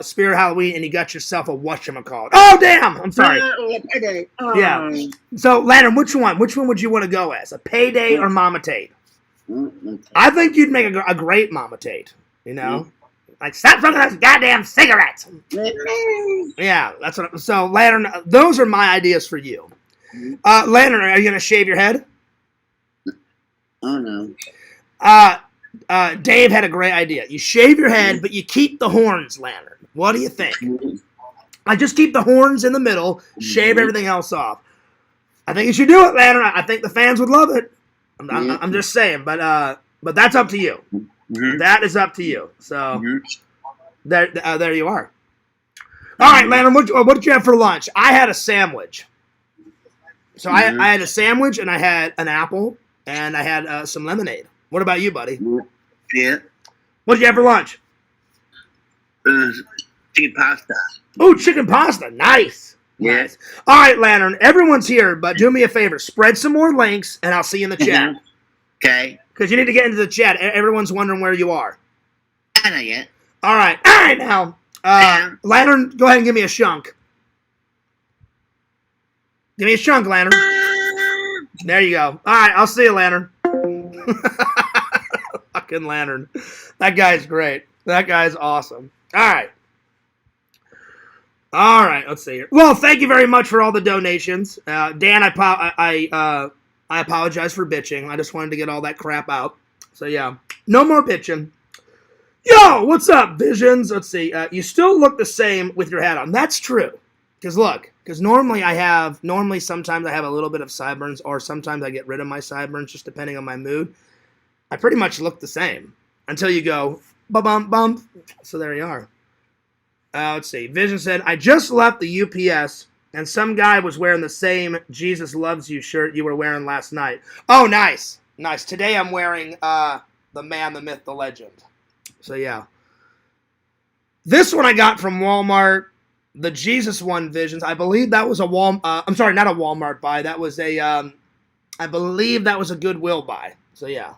Spirit Halloween and you got yourself a whatchamacallit? Oh damn! I'm sorry. Yeah. So Lantern, which one would you want to go as? A Payday or Mama Tate? I think you'd make a great Mama Tate. Like, stop smoking those goddamn cigarettes. Yeah, that's what. So Lantern, those are my ideas for you. Lantern, are you gonna shave your head? Oh no. Dave had a great idea. You shave your head, but you keep the horns, Lantern. What do you think? I just keep the horns in the middle, shave everything else off. I think you should do it, Lantern. I think the fans would love it. I'm just saying, but that's up to you. Mhm. That is up to you. So Mhm. there you are. All right, Landon, what did you have for lunch? I had a sandwich. So I had a sandwich, and I had an apple, and I had some lemonade. What about you, buddy? Yeah. What did you have for lunch? Chicken pasta. Oh, chicken pasta. Nice. Yeah. Nice. All right, Lantern, everyone's here, but do me a favor. Spread some more links, and I'll see you in the chat. Okay. Because you need to get into the chat. Everyone's wondering where you are. I know yet. All right. All right, now. Lantern, go ahead and give me a shunk. Give me a shunk, Lantern. There you go. All right, I'll see you, Lantern. Fucking Lantern. That guy's great. That guy's awesome. All right. All right, let's see here. Well, thank you very much for all the donations. Dan, I apologize for bitching. I just wanted to get all that crap out. So, yeah. No more bitching. Yo, what's up, Visions? Let's see. You still look the same with your hat on. That's true. Because look, normally sometimes I have a little bit of sideburns, or sometimes I get rid of my sideburns, just depending on my mood. I pretty much look the same until you go, bump, bump. So there you are. Let's see. Vision said, I just left the UPS, and some guy was wearing the same Jesus Loves You shirt you were wearing last night. Oh, nice. Nice. Today I'm wearing the man, the myth, the legend. So, yeah. This one I got from Walmart. The Jesus one, Visions. I believe that was a I'm sorry, not a Walmart buy. That was a, I believe that was a Goodwill buy. So, yeah.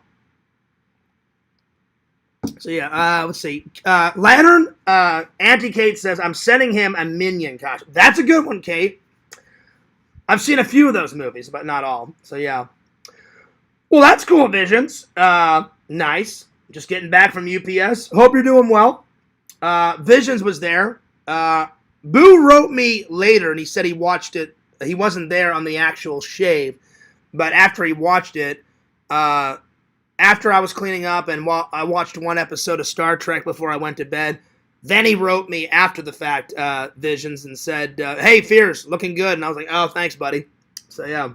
So, yeah, let's see. Lantern, Auntie Kate says, I'm sending him a Minion costume. That's a good one, Kate. I've seen a few of those movies, but not all. So, yeah. Well, that's cool, Visions. Nice. Just getting back from UPS. Hope you're doing well. Visions was there. Boo wrote me later, and he said he watched it. He wasn't there on the actual shave, but after he watched it, after I was cleaning up and I watched one episode of Star Trek before I went to bed, then he wrote me after the fact, Visions, and said, hey, Fierce, looking good. And I was like, oh, thanks, buddy. So, yeah.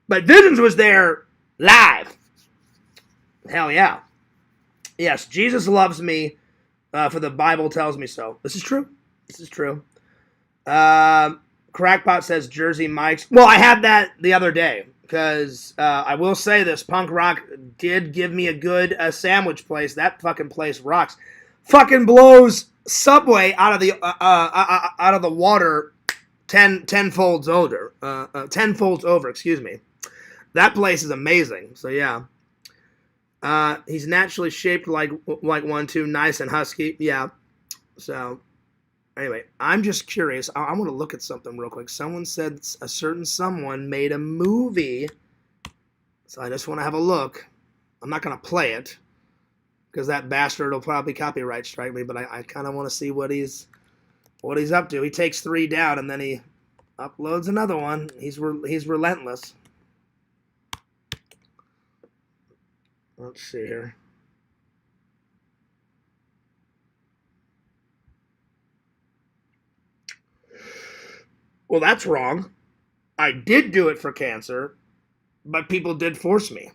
But Visions was there live. Hell yeah. Yes, Jesus loves me, for the Bible tells me so. This is true. This is true. Crackpot says Jersey Mike's. Well, I had that the other day. Because I will say this, Punk Rock did give me a good sandwich place. That fucking place rocks. Fucking blows Subway out of the water 10 folds over. 10 folds over, excuse me. That place is amazing. So yeah. He's naturally shaped like one too, nice and husky. Yeah. So anyway, I'm just curious. I want to look at something real quick. Someone said a certain someone made a movie. So I just want to have a look. I'm not going to play it because that bastard will probably copyright strike me, but I kind of want to see what he's up to. He takes 3 down and then he uploads another one. He's relentless. Let's see here. Well, that's wrong. I did do it for cancer, but people did force me.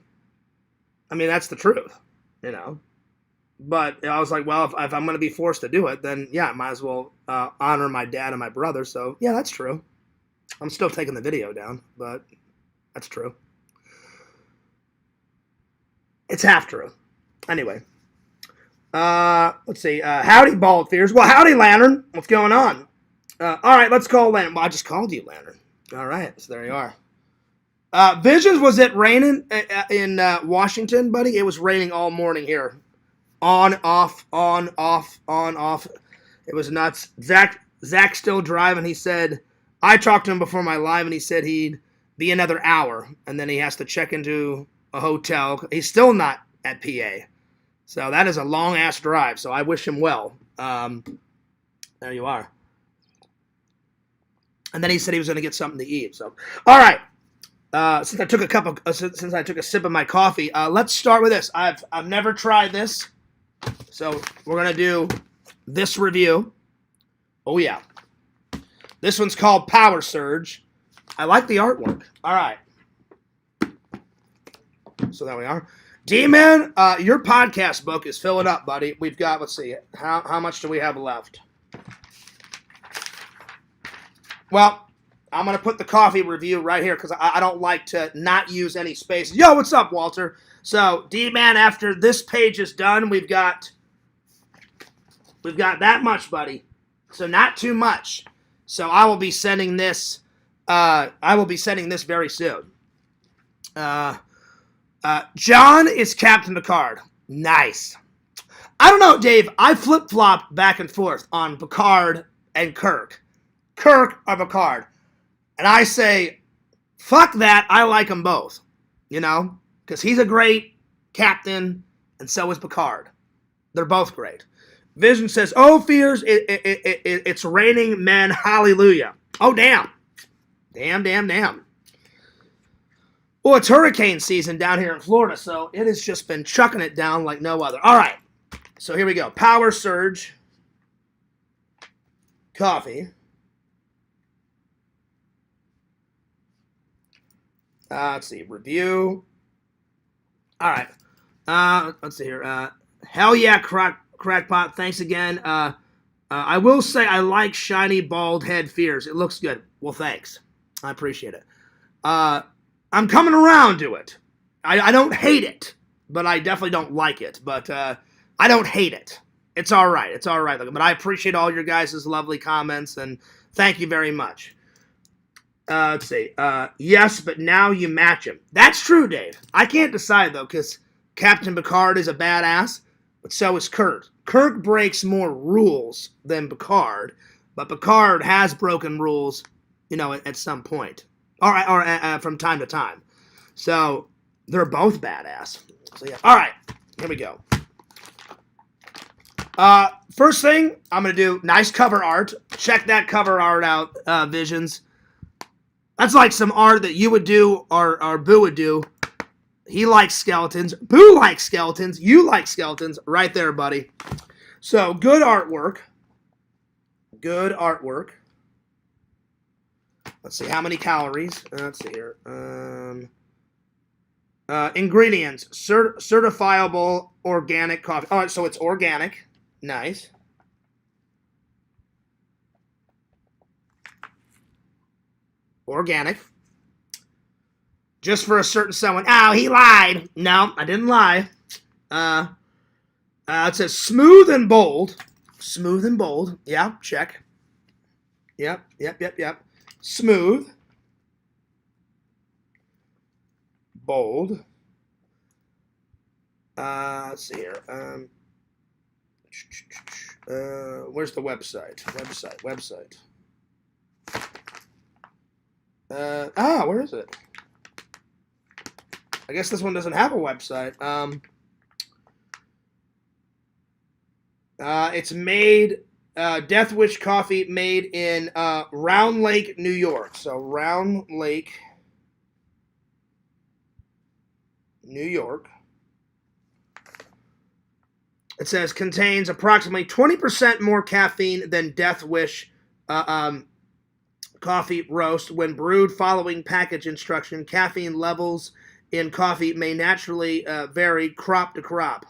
I mean, that's the truth, you know. But I was like, well, if I'm going to be forced to do it, then, yeah, I might as well honor my dad and my brother. So, yeah, that's true. I'm still taking the video down, but that's true. It's half true. Anyway. Let's see. Howdy, Bald Fears. Well, howdy, Lantern. What's going on? All right, let's call Lantern. Well, I just called you Lantern. All right, so there you are. Visions, was it raining in Washington, buddy? It was raining all morning here. On, off, on, off, on, off. It was nuts. Zach's still driving. He said, I talked to him before my live, and he said he'd be another hour, and then he has to check into a hotel. He's still not at PA. So that is a long-ass drive, so I wish him well. There you are. And then he said he was going to get something to eat. So, all right. Since I took a sip of my coffee, let's start with this. I've never tried this, so we're going to do this review. Oh, yeah. This one's called Power Surge. I like the artwork. All right. So there we are. D-Man, your podcast book is filling up, buddy. We've got, let's see, how much do we have left? Well, I'm going to put the coffee review right here because I don't like to not use any space. Yo, what's up, Walter? So, D-Man, after this page is done, we've got that much, buddy. So not too much. So I will be sending this. Very soon. John is Captain Picard. Nice. I don't know, Dave. I flip-flop back and forth on Picard and Kirk. Kirk or Picard. And I say, fuck that. I like them both. You know? Because he's a great captain, and so is Picard. They're both great. Vision says, oh, fears, it's raining men, hallelujah. Oh, damn. Damn. Well, it's hurricane season down here in Florida, so it has just been chucking it down like no other. All right, so here we go. Power Surge. Coffee. Let's see, review. All right, let's see here. Hell yeah, Crackpot, thanks again. I will say I like shiny bald head fears. It looks good. Well, thanks. I appreciate it. I'm coming around to it. I don't hate it, but I definitely don't like it. But I don't hate it. It's all right. It's all right. But I appreciate all your guys' lovely comments, and thank you very much. Let's see. Yes, but now you match him. That's true, Dave. I can't decide, though, because Captain Picard is a badass, but so is Kirk. Kirk breaks more rules than Picard, but Picard has broken rules, you know, at some point. Or from time to time. So, they're both badass. So, yeah. All right. Here we go. First thing, I'm going to do nice cover art. Check that cover art out, Visions. That's like some art that you would do or Boo would do. He likes skeletons. Boo likes skeletons. You like skeletons. Right there, buddy. So, good artwork. Good artwork. Let's see, how many calories? Let's see here. Ingredients. Certifiable organic coffee. All right, so it's organic. Nice. Organic. Just for a certain someone. Oh, he lied. No, I didn't lie. It says smooth and bold. Smooth and bold. Yeah, check. Yep. Smooth. Bold. Let's see here. Where's the website? Website. Where is it? I guess this one doesn't have a website. It's made, Death Wish coffee made in Round Lake, New York. So Round Lake, New York. It says contains approximately 20% more caffeine than Death Wish coffee roast. When brewed following package instruction, caffeine levels in coffee may naturally vary crop to crop.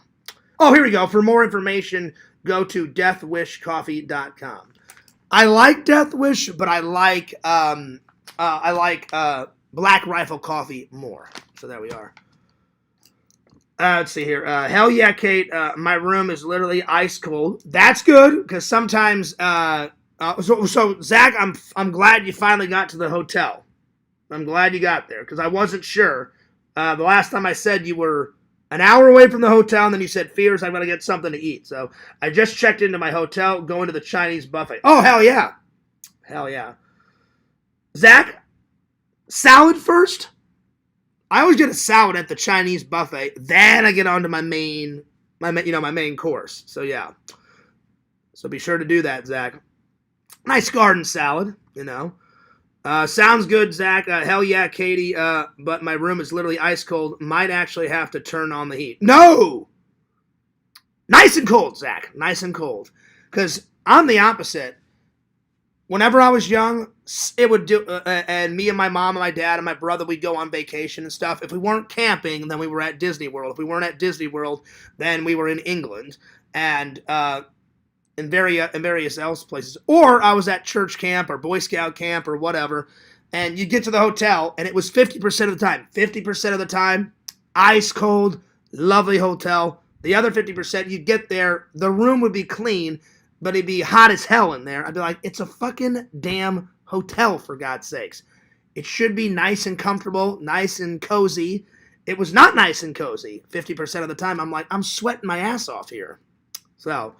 Oh, here we go. For more information, go to deathwishcoffee.com. I like Death Wish, but I like Black Rifle coffee more. So there we are. Let's see here. Hell yeah, Kate. My room is literally ice cold. That's good, because sometimes... So Zach, I'm glad you finally got to the hotel. I'm glad you got there, because I wasn't sure. The last time I said you were an hour away from the hotel, and then you said, Fears, I'm going to get something to eat. So I just checked into my hotel, going to the Chinese buffet. Oh, hell yeah. Hell yeah. Zach, salad first? I always get a salad at the Chinese buffet. Then I get on to my main course. So, yeah. So be sure to do that, Zach. Nice garden salad, you know. Sounds good, Zach. Hell yeah, Katie. But my room is literally ice cold. Might actually have to turn on the heat. No! Nice and cold, Zach. Nice and cold. Because I'm the opposite. whenever I was young, it would do, and me and my mom and my dad and my brother, we'd go on vacation and stuff. If we weren't camping, then we were at Disney World. If we weren't at Disney World, then we were in England and in various else places. Or I was at church camp or Boy Scout camp or whatever, and you get to the hotel, and it was 50% of the time. 50% of the time, ice cold, lovely hotel. The other 50%, you'd get there, the room would be clean, but it'd be hot as hell in there. I'd be like, it's a fucking damn hotel, for God's sakes. It should be nice and comfortable, nice and cozy. It was not nice and cozy 50% of the time. I'm like, I'm sweating my ass off here. So,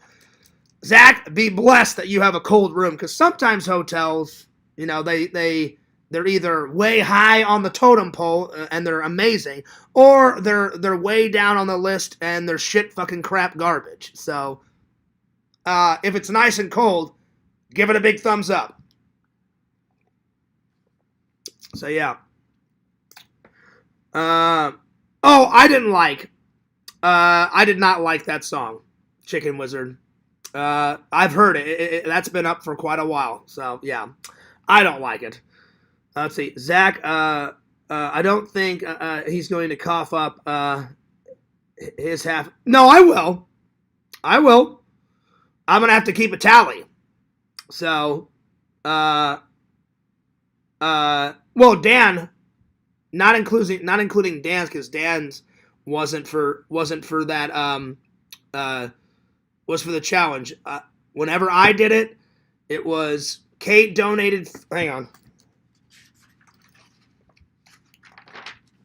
Zach, be blessed that you have a cold room, because sometimes hotels, you know, they're either way high on the totem pole and they're amazing, or they're way down on the list and they're shit fucking crap garbage. So, if it's nice and cold, give it a big thumbs up. So yeah. I did not like that song, Chicken Wizard. I've heard it. That's been up for quite a while. So yeah, I don't like it. Let's see, Zach. I don't think he's going to cough up his half. No, I will. I'm going to have to keep a tally. So, well, Dan, not including Dan's, because Dan's wasn't for that, was for the challenge. Whenever I did it, it was Kate donated, hang on.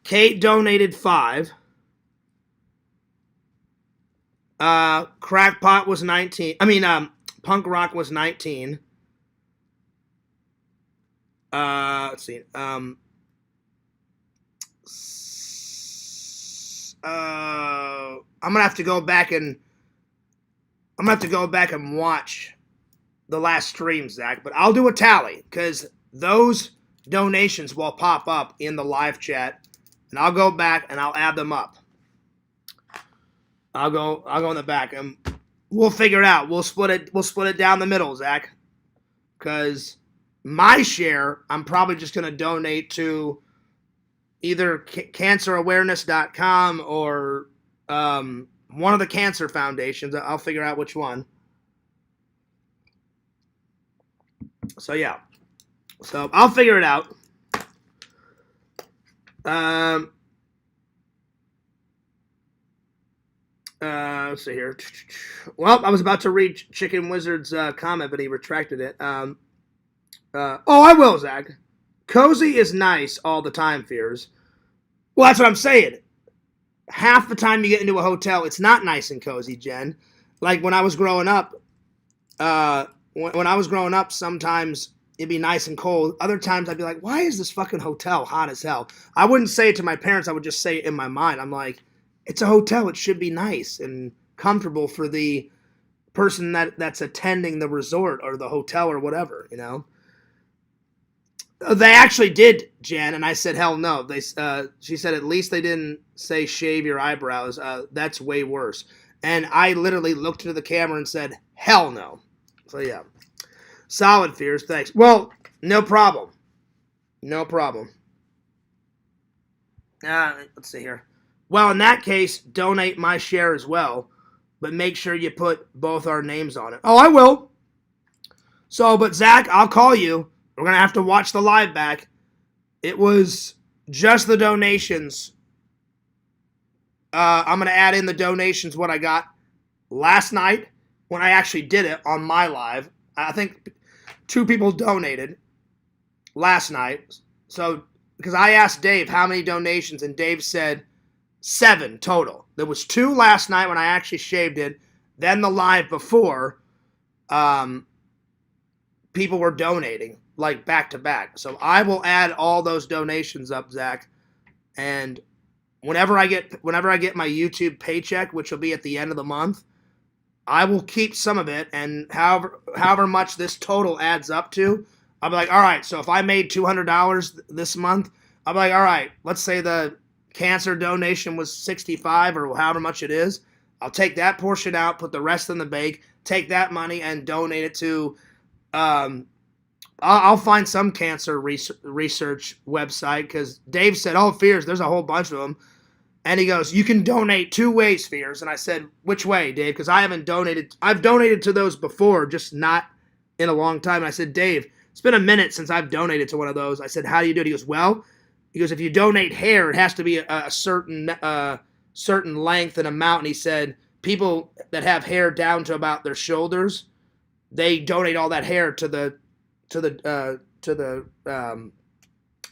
Kate donated 5. Crackpot was 19. Punk Rock was 19. Let's see. I'm gonna have to go back and watch the last stream, Zach. But I'll do a tally, because those donations will pop up in the live chat, and I'll go back and I'll add them up. I'll go in the back and we'll figure it out. We'll split it down the middle, Zach. Because my share, I'm probably just going to donate to either cancerawareness.com or one of the cancer foundations. I'll figure out which one. So yeah. So I'll figure it out. Let's see here. Well, I was about to read Chicken Wizard's comment, but he retracted it. I will, Zach. Cozy is nice all the time, Fears. Well, that's what I'm saying. Half the time you get into a hotel, it's not nice and cozy, Jen. Like when I was growing up, sometimes it'd be nice and cold. Other times I'd be like, why is this fucking hotel hot as hell? I wouldn't say it to my parents. I would just say it in my mind. I'm like, it's a hotel. It should be nice and comfortable for the person that's attending the resort or the hotel or whatever, you know. They actually did, Jen, and I said, hell no. She said, at least they didn't say shave your eyebrows. That's way worse. And I literally looked into the camera and said, hell no. So yeah. Solid, Fears. Thanks. Well, no problem. Let's see here. Well, in that case, donate my share as well, but make sure you put both our names on it. Oh, I will. So, but Zach, I'll call you. We're going to have to watch the live back. It was just the donations. I'm going to add in the donations, what I got last night when I actually did it on my live. I think 2 people donated last night. So, because I asked Dave how many donations, and Dave said 7 total. There was 2 last night when I actually shaved it. Then the live before, people were donating like back to back. So I will add all those donations up, Zach. And whenever I get my YouTube paycheck, which will be at the end of the month, I will keep some of it. And however much this total adds up to, I'll be like, all right. So if I made $200 this month, I'll be like, all right. Let's say the cancer donation was $65 or however much it is. I'll take that portion out, put the rest in the bank, take that money and donate it to I'll find some cancer research website because Dave said, "Oh, Fears, there's a whole bunch of them." And he goes, "You can donate 2 ways, Fears." And I said, "Which way, Dave?" Because I haven't donated. I've donated to those before, just not in a long time. And I said, "Dave, it's been a minute since I've donated to one of those." I said, "How do you do it?" He goes, "Well," he goes, "if you donate hair, it has to be a certain length and amount." And he said, people that have hair down to about their shoulders, they donate all that hair to the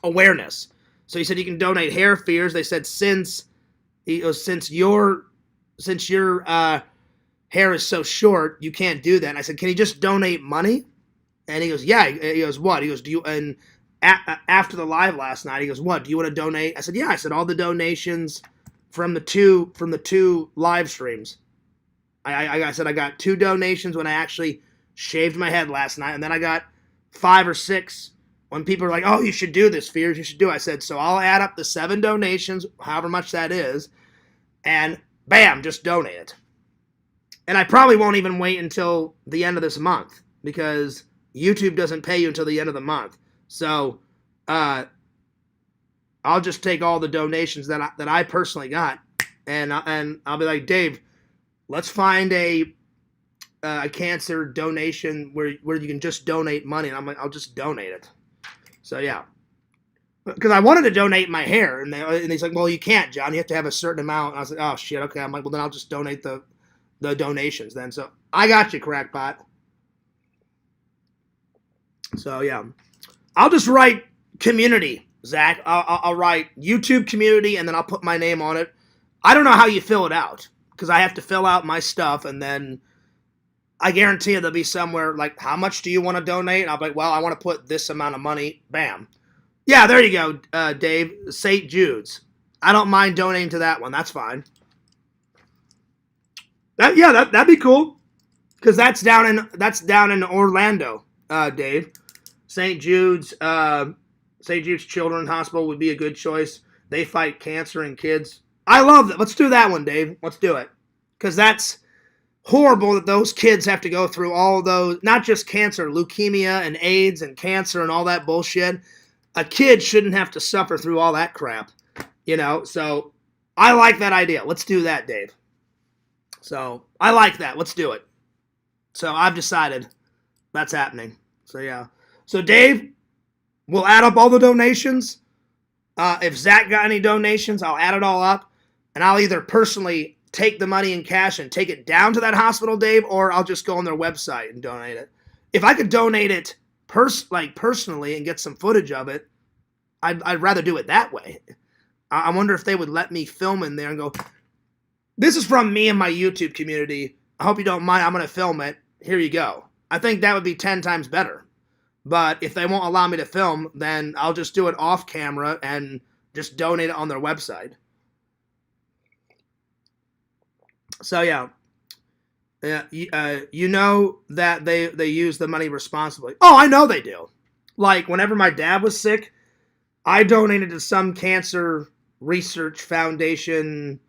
awareness. So he said you can donate hair, Fears. They said since your hair is so short, you can't do that. And I said, can you just donate money? And he goes, yeah. He goes, what? He goes, do you? And after the live last night, he goes, what? Do you want to donate? I said, yeah. I said all the donations from the two live streams. I said I got 2 donations when I actually shaved my head last night, and then I got 5 or 6 when people are like, "Oh, you should do this, Fears. You should do it." I said, so I'll add up the 7 donations, however much that is, and bam, just donate it. And I probably won't even wait until the end of this month because YouTube doesn't pay you until the end of the month. So I'll just take all the donations that I personally got, and I'll be like, Dave, let's find a cancer donation where you can just donate money. And I'm like, I'll just donate it. So yeah, because I wanted to donate my hair, and he's like, well, you can't, John. You have to have a certain amount. And I was like, oh shit, okay. I'm like, well, then I'll just donate the donations then. So I got you, crackpot. So yeah, I'll just write community, Zach. I'll write YouTube community, and then I'll put my name on it. I don't know how you fill it out because I have to fill out my stuff, and then I guarantee you there'll be somewhere like, how much do you want to donate? And I'll be like, well, I want to put this amount of money. Bam. Yeah, there you go, Dave. St. Jude's. I don't mind donating to that one. That's fine. That'd be cool. Because that's down in Orlando, Dave. St. Jude's Children's Hospital would be a good choice. They fight cancer in kids. I love that. Let's do that one, Dave. Let's do it. Because that's horrible that those kids have to go through all those, not just cancer, leukemia and AIDS and cancer and all that bullshit. A kid shouldn't have to suffer through all that crap, So I like that idea. Let's do that, Dave. So I like that. Let's do it. So I've decided that's happening. So yeah. So Dave, we'll add up all the donations. If Zach got any donations, I'll add it all up, and I'll either personally take the money in cash and take it down to that hospital, Dave, or I'll just go on their website and donate it. If I could donate it personally and get some footage of it, I'd rather do it that way. I wonder if they would let me film in there and go, this is from me and my YouTube community. I hope you don't mind. I'm going to film it. Here you go. I think that would be 10 times better. But if they won't allow me to film, then I'll just do it off camera and just donate it on their website. So yeah, you know that they use the money responsibly. Oh, I know they do. Like whenever my dad was sick, I donated to some cancer research foundation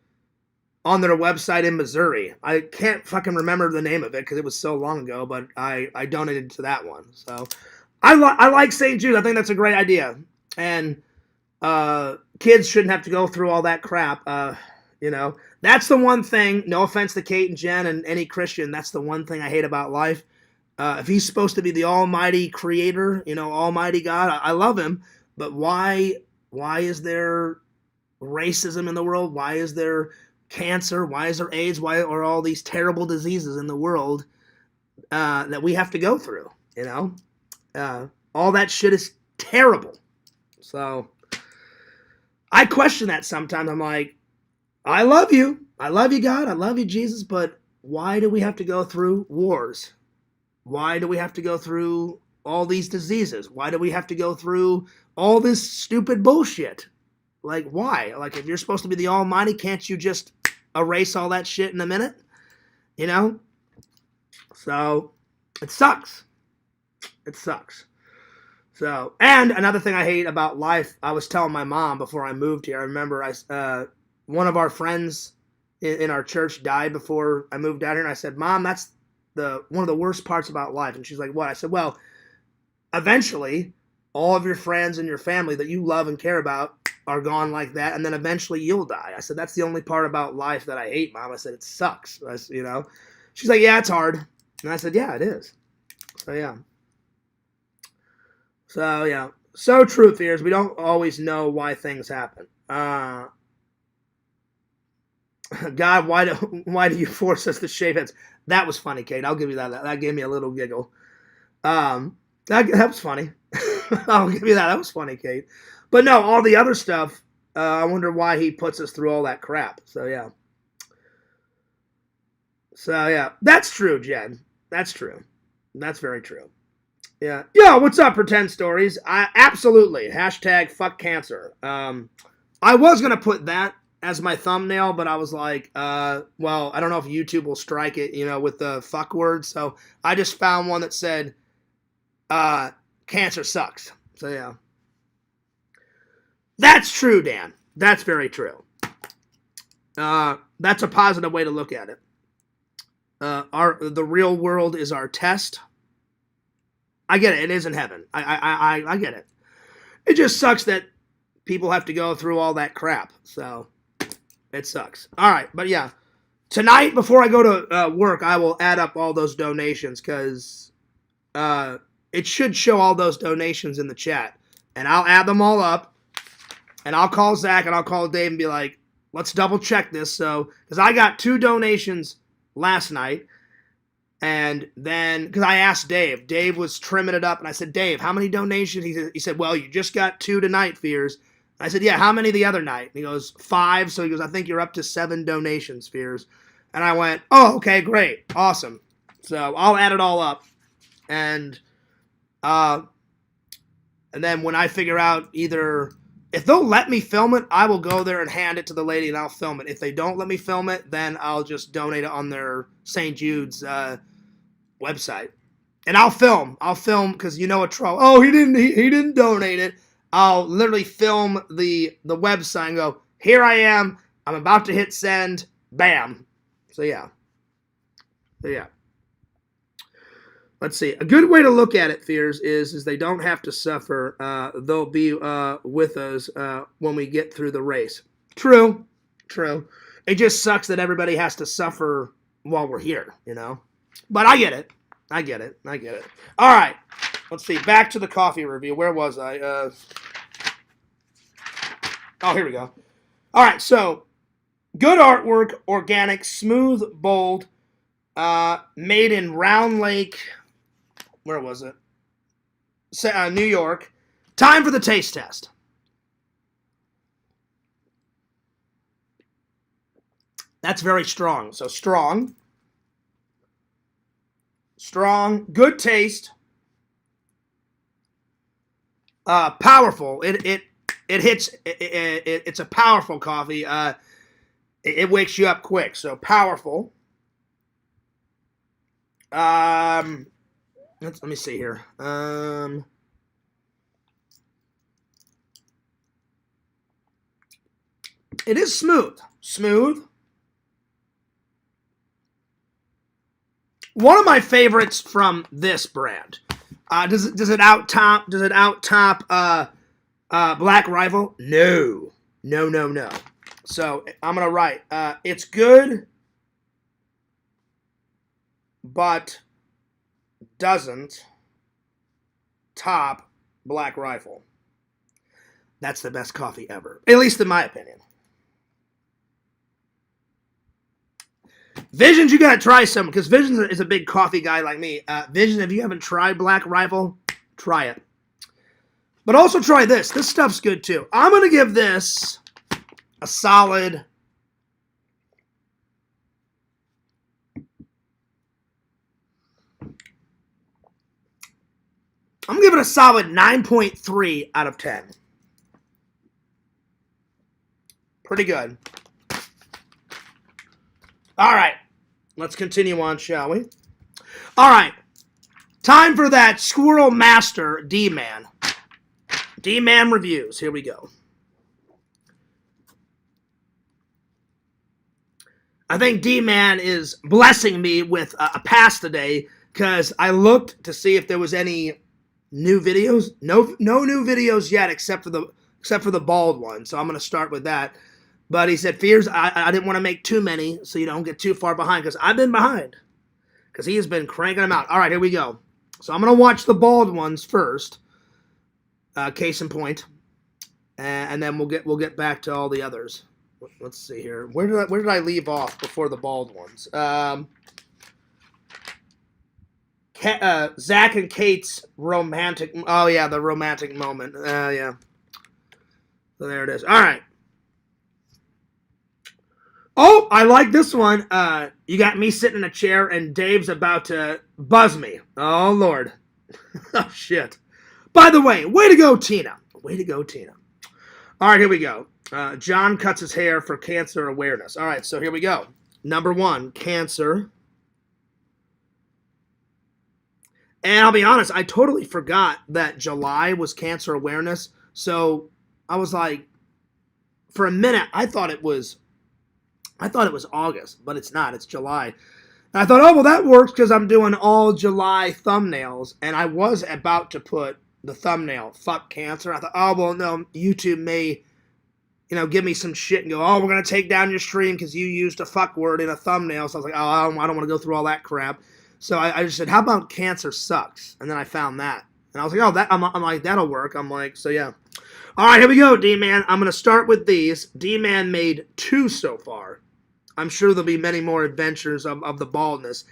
on their website in Missouri. I can't fucking remember the name of it because it was so long ago, but I donated to that one. So I like St. Jude. I think that's a great idea. And kids shouldn't have to go through all that crap. That's the one thing, no offense to Kate and Jen and any Christian, that's the one thing I hate about life. If he's supposed to be the almighty creator, almighty God, I love him, but why is there racism in the world? Why is there cancer? Why is there AIDS? Why are all these terrible diseases in the world that we have to go through? All that shit is terrible. So I question that sometimes. I'm like, I love you. I love you, God. I love you, Jesus. But why do we have to go through wars? Why do we have to go through all these diseases? Why do we have to go through all this stupid bullshit? Like, why? Like, if you're supposed to be the Almighty, can't you just erase all that shit in a minute? So, it sucks. It sucks. So, and another thing I hate about life, I was telling my mom before I moved here. I remember one of our friends in our church died before I moved out here, and I said, Mom, that's one of the worst parts about life. And she's like, what? I said, well, eventually all of your friends and your family that you love and care about are gone like that, and then eventually you'll die. I said, that's the only part about life that I hate, Mom. I said, it sucks. She's like, yeah, it's hard. And I said, yeah, it is. So, yeah. So true, fears. We don't always know why things happen. God, why do you force us to shave heads? That was funny, Kate. I'll give you that. That gave me a little giggle. That was funny. I'll give you that. That was funny, Kate. But no, all the other stuff, I wonder why he puts us through all that crap. So, yeah. That's true, Jen. That's true. That's very true. Yeah. Yo, what's up, Pretend Stories? Absolutely. Hashtag fuck cancer. I was going to put that as my thumbnail, but I was like, well, I don't know if YouTube will strike it, with the fuck word. So I just found one that said, cancer sucks. So, yeah. That's true, Dan. That's very true. That's a positive way to look at it. The real world is our test. I get it. It isn't heaven. I get it. It just sucks that people have to go through all that crap. So it sucks. All right. But yeah, tonight before I go to work, I will add up all those donations because it should show all those donations in the chat. And I'll add them all up. And I'll call Zach and I'll call Dave and be like, let's double check this. So, because I got 2 donations last night. And then, because I asked Dave was trimming it up. And I said, Dave, how many donations? He said, well, you just got 2 tonight, Fears. I said, yeah, how many the other night? And he goes, 5. So he goes, I think you're up to 7 donations, Fears. And I went, oh, okay, great. Awesome. So I'll add it all up. And then when I figure out either, if they'll let me film it, I will go there and hand it to the lady and I'll film it. If they don't let me film it, then I'll just donate it on their St. Jude's website. And I'll film because a troll. Oh, he didn't donate it. I'll literally film the website and go, here I am. I'm about to hit send. Bam. So yeah. Let's see. A good way to look at it, Fears, is they don't have to suffer. They'll be with us when we get through the race. True. It just sucks that everybody has to suffer while we're here, But I get it. All right. Let's see. Back to the coffee review. Where was I? Here we go. All right. So, good artwork, organic, smooth, bold, made in Round Lake. Where was it? New York. Time for the taste test. That's very strong. So strong. Good taste. Powerful. It hits. It's a powerful coffee. It wakes you up quick. So powerful. Let me see here. It is smooth. One of my favorites from this brand. Does it out top Black Rifle? No. So I'm gonna write. It's good, but doesn't top Black Rifle. That's the best coffee ever, at least in my opinion. Visions, you gotta try some, because Visions is a big coffee guy like me. Visions, if you haven't tried Black Rifle, try it. But also try this. This stuff's good too. I'm gonna give this a solid. I'm giving it a solid 9.3 out of 10. Pretty good. All right. Let's continue on, shall we? All right. Time for that Squirrel Master Dman. Dman reviews. Here we go. I think Dman is blessing me with a pass today because I looked to see if there was any New videos? No new videos yet, except for the bald one. So I'm gonna start with that. But he said, Fears, I didn't want to make too many so you don't get too far behind, because I've been behind. Because he has been cranking them out. All right, here we go. So I'm going to watch the bald ones first. Case in point. And then we'll get back to all the others. Let's see here. Where did I leave off before the bald ones? Zach and Kate's romantic... Oh, yeah, the romantic moment. Yeah. So there it is. All right. Oh, I like this one. You got me sitting in a chair and Dave's about to buzz me. Oh, Lord. Oh, shit. By the way to go, Tina. Way to go, Tina. All right, here we go. John cuts his hair for cancer awareness. All right, so here we go. Number 1, cancer. And I'll be honest, I totally forgot that July was cancer awareness. So I was like, for a minute, I thought it was August, but it's not. It's July. And I thought, oh, well, that works because I'm doing all July thumbnails. And I was about to put the thumbnail, fuck cancer. I thought, oh, well, no, YouTube may, give me some shit and go, oh, we're going to take down your stream because you used a fuck word in a thumbnail. So I was like, oh, I don't want to go through all that crap. So I just said, how about cancer sucks? And then I found that. And I was like, oh, I'm like, that'll work. I'm like, so yeah. All right, here we go, D-Man. I'm going to start with these. D-Man made 2 so far. I'm sure there'll be many more adventures of the baldness.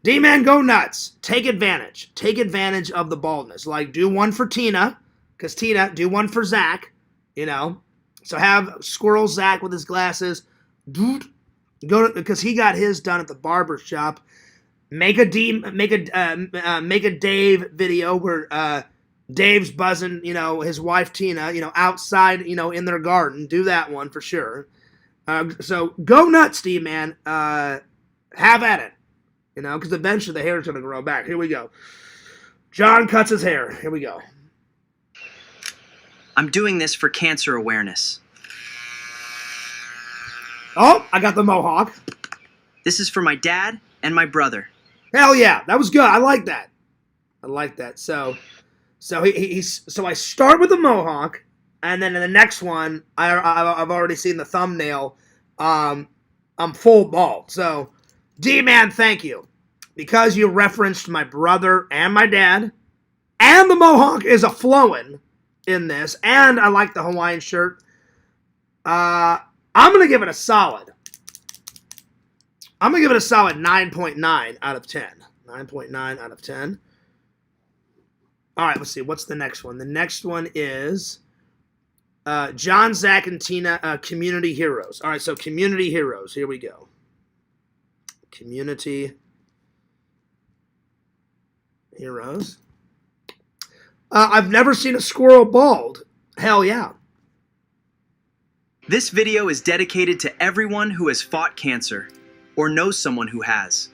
D-Man, go nuts. Take advantage. Take advantage of the baldness. Like, do one for Tina, because Tina, do one for Zach, So have Squirrel Zach with his glasses. Because he got his done at the barber shop. Make a Dave video where Dave's buzzing, his wife Tina, outside, in their garden. Do that one for sure. So go nuts, D-Man. Have at it. Because eventually the hair is going to grow back. Here we go. John cuts his hair. Here we go. I'm doing this for cancer awareness. Oh, I got the mohawk. This is for my dad and my brother. Hell yeah, that was good. I like that. So I start with the mohawk, and then in the next one, I've already seen the thumbnail. I'm full bald. So, D-Man, thank you, because you referenced my brother and my dad, and the mohawk is a flowing in this, and I like the Hawaiian shirt. I'm gonna give it a solid. I'm going to give it a solid 9.9 out of 10. 9.9 out of 10. All right, let's see. What's the next one? The next one is John, Zach, and Tina, Community Heroes. All right, so Community Heroes. Here we go. Community Heroes. I've never seen a squirrel bald. Hell yeah. This video is dedicated to everyone who has fought cancer or knows someone who has.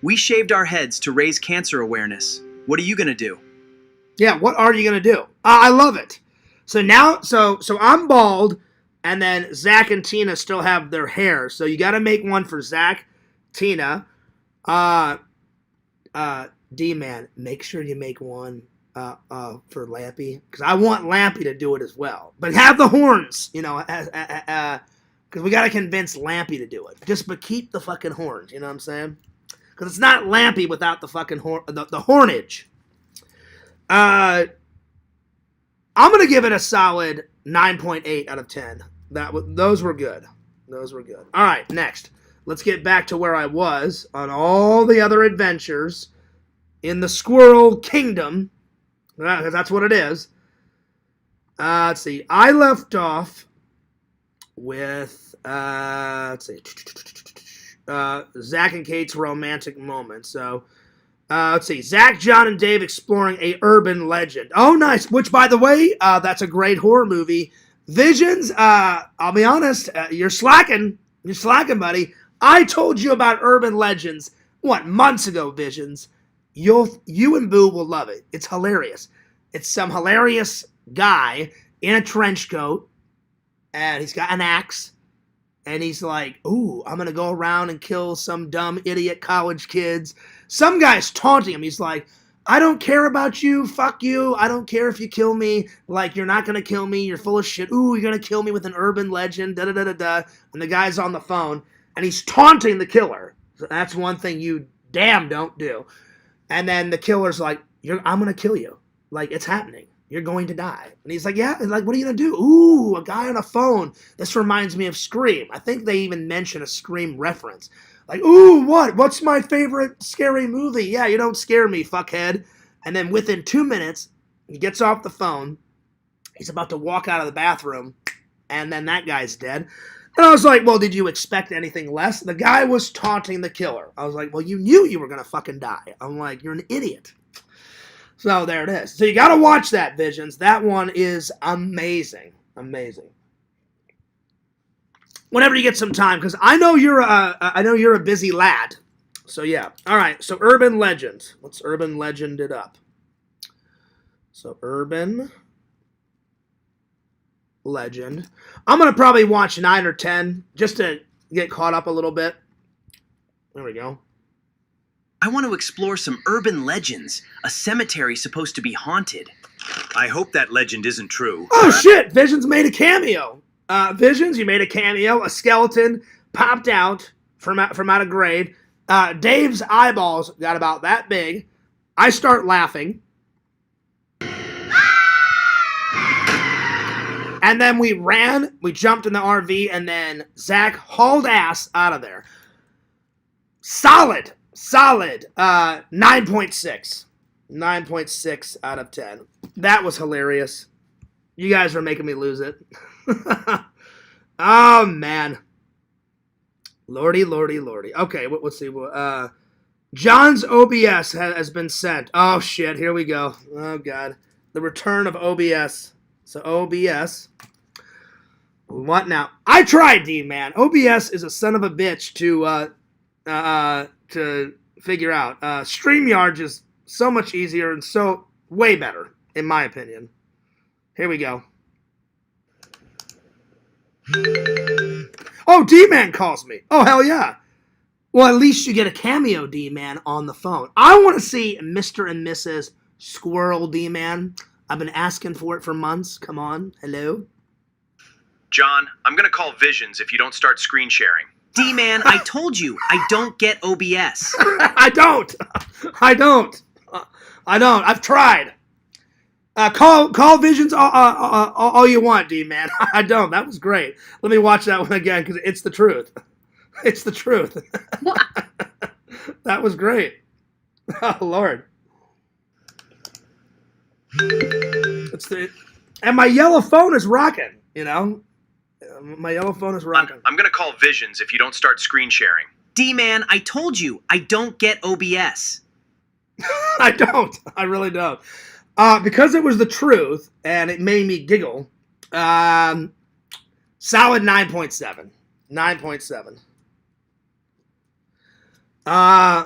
We shaved our heads to raise cancer awareness. What are you going to do? Yeah, what are you going to do? I love it. So now, so I'm bald, and then Zach and Tina still have their hair. So you got to make one for Zach, Tina. D-Man, make sure you make one for Lampy, because I want Lampy to do it as well. But have the horns, because we got to convince Lampy to do it. But keep the fucking horns, you know what I'm saying? Because it's not Lampy without the fucking the hornage. I'm going to give it a solid 9.8 out of 10. Those were good. Those were good. All right, next. Let's get back to where I was on all the other adventures in the Squirrel Kingdom. Because that's what it is. Let's see. I left off with, let's see, Zach and Kate's romantic moment. So, let's see. Zach, John, and Dave exploring a urban legend. Oh, nice. Which, by the way, that's a great horror movie. Visions, I'll be honest, you're slacking. You're slacking, buddy. I told you about urban legends, months ago, Visions. You and Boo will love it. It's hilarious. It's some hilarious guy in a trench coat, and he's got an axe, and he's like, ooh, I'm going to go around and kill some dumb idiot college kids. Some guy's taunting him. He's like, I don't care about you. Fuck you. I don't care if you kill me. Like, you're not going to kill me. You're full of shit. Ooh, you're going to kill me with an urban legend. Da-da-da-da-da. And the guy's on the phone, and he's taunting the killer. So that's one thing you damn don't do. And then the killer's like, I'm going to kill you. Like, it's happening. You're going to die. And he's like, yeah. And like, what are you going to do? Ooh, a guy on a phone. This reminds me of Scream. I think they even mention a Scream reference. Like, ooh, what? What's my favorite scary movie? Yeah, you don't scare me, fuckhead. And then within 2 minutes, he gets off the phone. He's about to walk out of the bathroom. And then that guy's dead. And I was like, well, did you expect anything less? The guy was taunting the killer. I was like, well, you knew you were going to fucking die. I'm like, you're an idiot. So there it is. So you got to watch that, Visions. That one is amazing. Amazing. Whenever you get some time, because I know you're a busy lad. So yeah. All right. So urban legend. Let's urban legend it up. So urban legend. I'm gonna probably watch 9 or 10 just to get caught up a little bit. There we go. I want to explore some urban legends. A cemetery supposed to be haunted. I hope that legend isn't true. Oh shit! Visions made a cameo. Visions, you made a cameo. A skeleton popped out from out of grave. Dave's eyeballs got about that big. I start laughing. And then we ran, we jumped in the RV, and then Zach hauled ass out of there. Solid 9.6. 9.6 out of 10. That was hilarious. You guys are making me lose it. Oh, man. Lordy. Okay, let's see. John's OBS has been sent. Oh, shit. Here we go. Oh, God. The return of OBS. So, OBS. What now? I tried, D-Man. OBS is a son of a bitch to figure out. StreamYard is so much easier and so way better, in my opinion. Here we go. Oh, D-Man calls me. Oh, hell yeah. Well, at least you get a cameo D-Man on the phone. I want to see Mr. and Mrs. Squirrel D-Man. I've been asking for it for months. Come on. Hello? John, I'm gonna call Visions if you don't start screen sharing. D-Man, I told you, I don't get OBS. I don't. I've tried. Call Visions all you want, D-Man. I don't. That was great. Let me watch that one again because it's the truth. It's the truth. That was great. Oh, Lord. And my yellow phone is rocking, you know? My yellow phone is rocking. I'm gonna call Visions if you don't start screen sharing. D-Man, I told you, I don't get OBS. I don't. I really don't. Because it was the truth, and it made me giggle, solid 9.7. 9.7.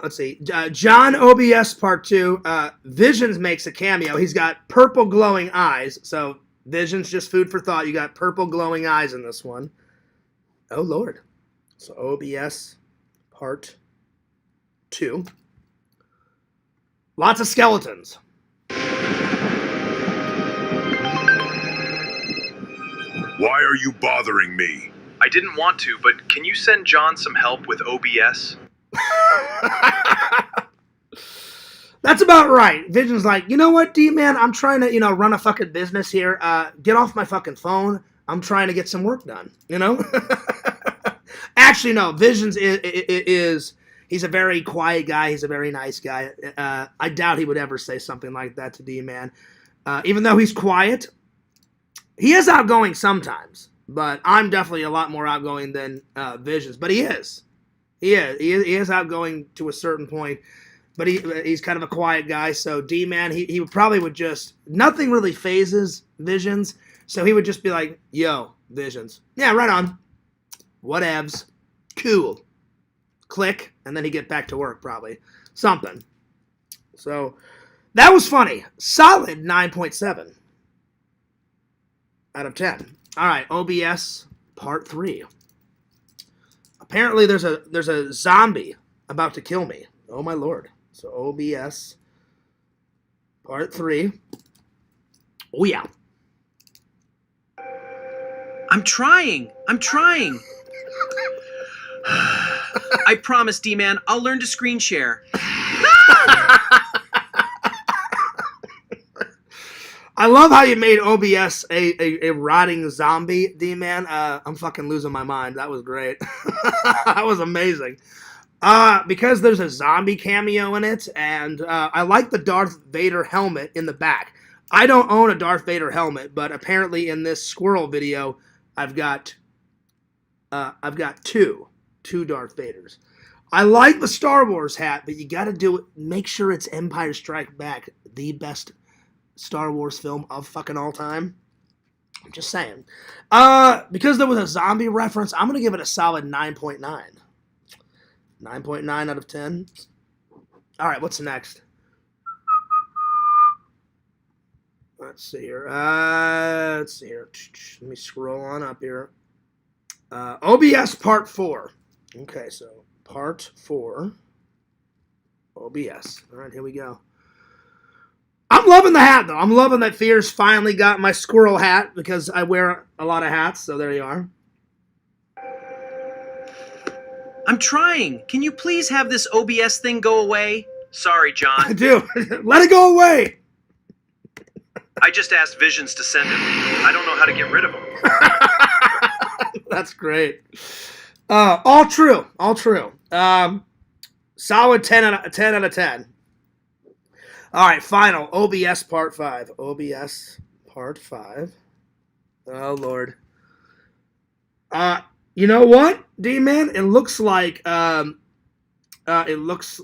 Let's see. John OBS Part 2. Visions makes a cameo. He's got purple glowing eyes. So, Visions, just food for thought. You got purple glowing eyes in this one. Oh, Lord. So, OBS Part 2. Lots of skeletons. Why are you bothering me? I didn't want to, but can you send John some help with OBS? That's about right. Vision's like, you know what, D-Man? I'm trying to, run a fucking business here. Get off my fucking phone. I'm trying to get some work done, Actually, no. Visions is he's a very quiet guy. He's a very nice guy. I doubt he would ever say something like that to D-Man. Even though he's quiet, he is outgoing sometimes. But I'm definitely a lot more outgoing than Visions. But he is. He is outgoing to a certain point. But he's kind of a quiet guy. So D-Man, he probably would just, nothing really phases Visions. So he would just be like, yo, Visions. Yeah, right on. Whatevs. Cool. Click. And then he'd get back to work probably. Something. So that was funny. Solid 9.7 out of 10. All right, OBS Part 3. Apparently there's a zombie about to kill me. Oh, my Lord. So OBS Part 3. Oh, yeah. I'm trying. I promise, D-Man, I'll learn to screen share. I love how you made OBS a rotting zombie, D-Man. I'm fucking losing my mind. That was great. That was amazing. Because there's a zombie cameo in it, and I like the Darth Vader helmet in the back. I don't own a Darth Vader helmet, but apparently in this squirrel video, I've got two Darth Vaders. I like the Star Wars hat, but you got to do it. Make sure it's Empire Strike Back, the best Star Wars film of fucking all time. I'm just saying. Because there was a zombie reference, I'm gonna give it a solid 9.9. 9.9 out of 10. All right, what's next? Let's see here. Let me scroll on up here. OBS Part 4. Okay, so Part 4. OBS. All right, here we go. I'm loving the hat, though. I'm loving that Fears finally got my squirrel hat because I wear a lot of hats, so there you are. I'm trying. Can you please have this OBS thing go away? Sorry, John. I do. Let it go away. I just asked Visions to send him. I don't know how to get rid of him. That's great. All true. All true. Solid 10 out of 10. All right, final. OBS Part 5. OBS Part 5. Oh, Lord. You know what, D-Man? It looks like it looks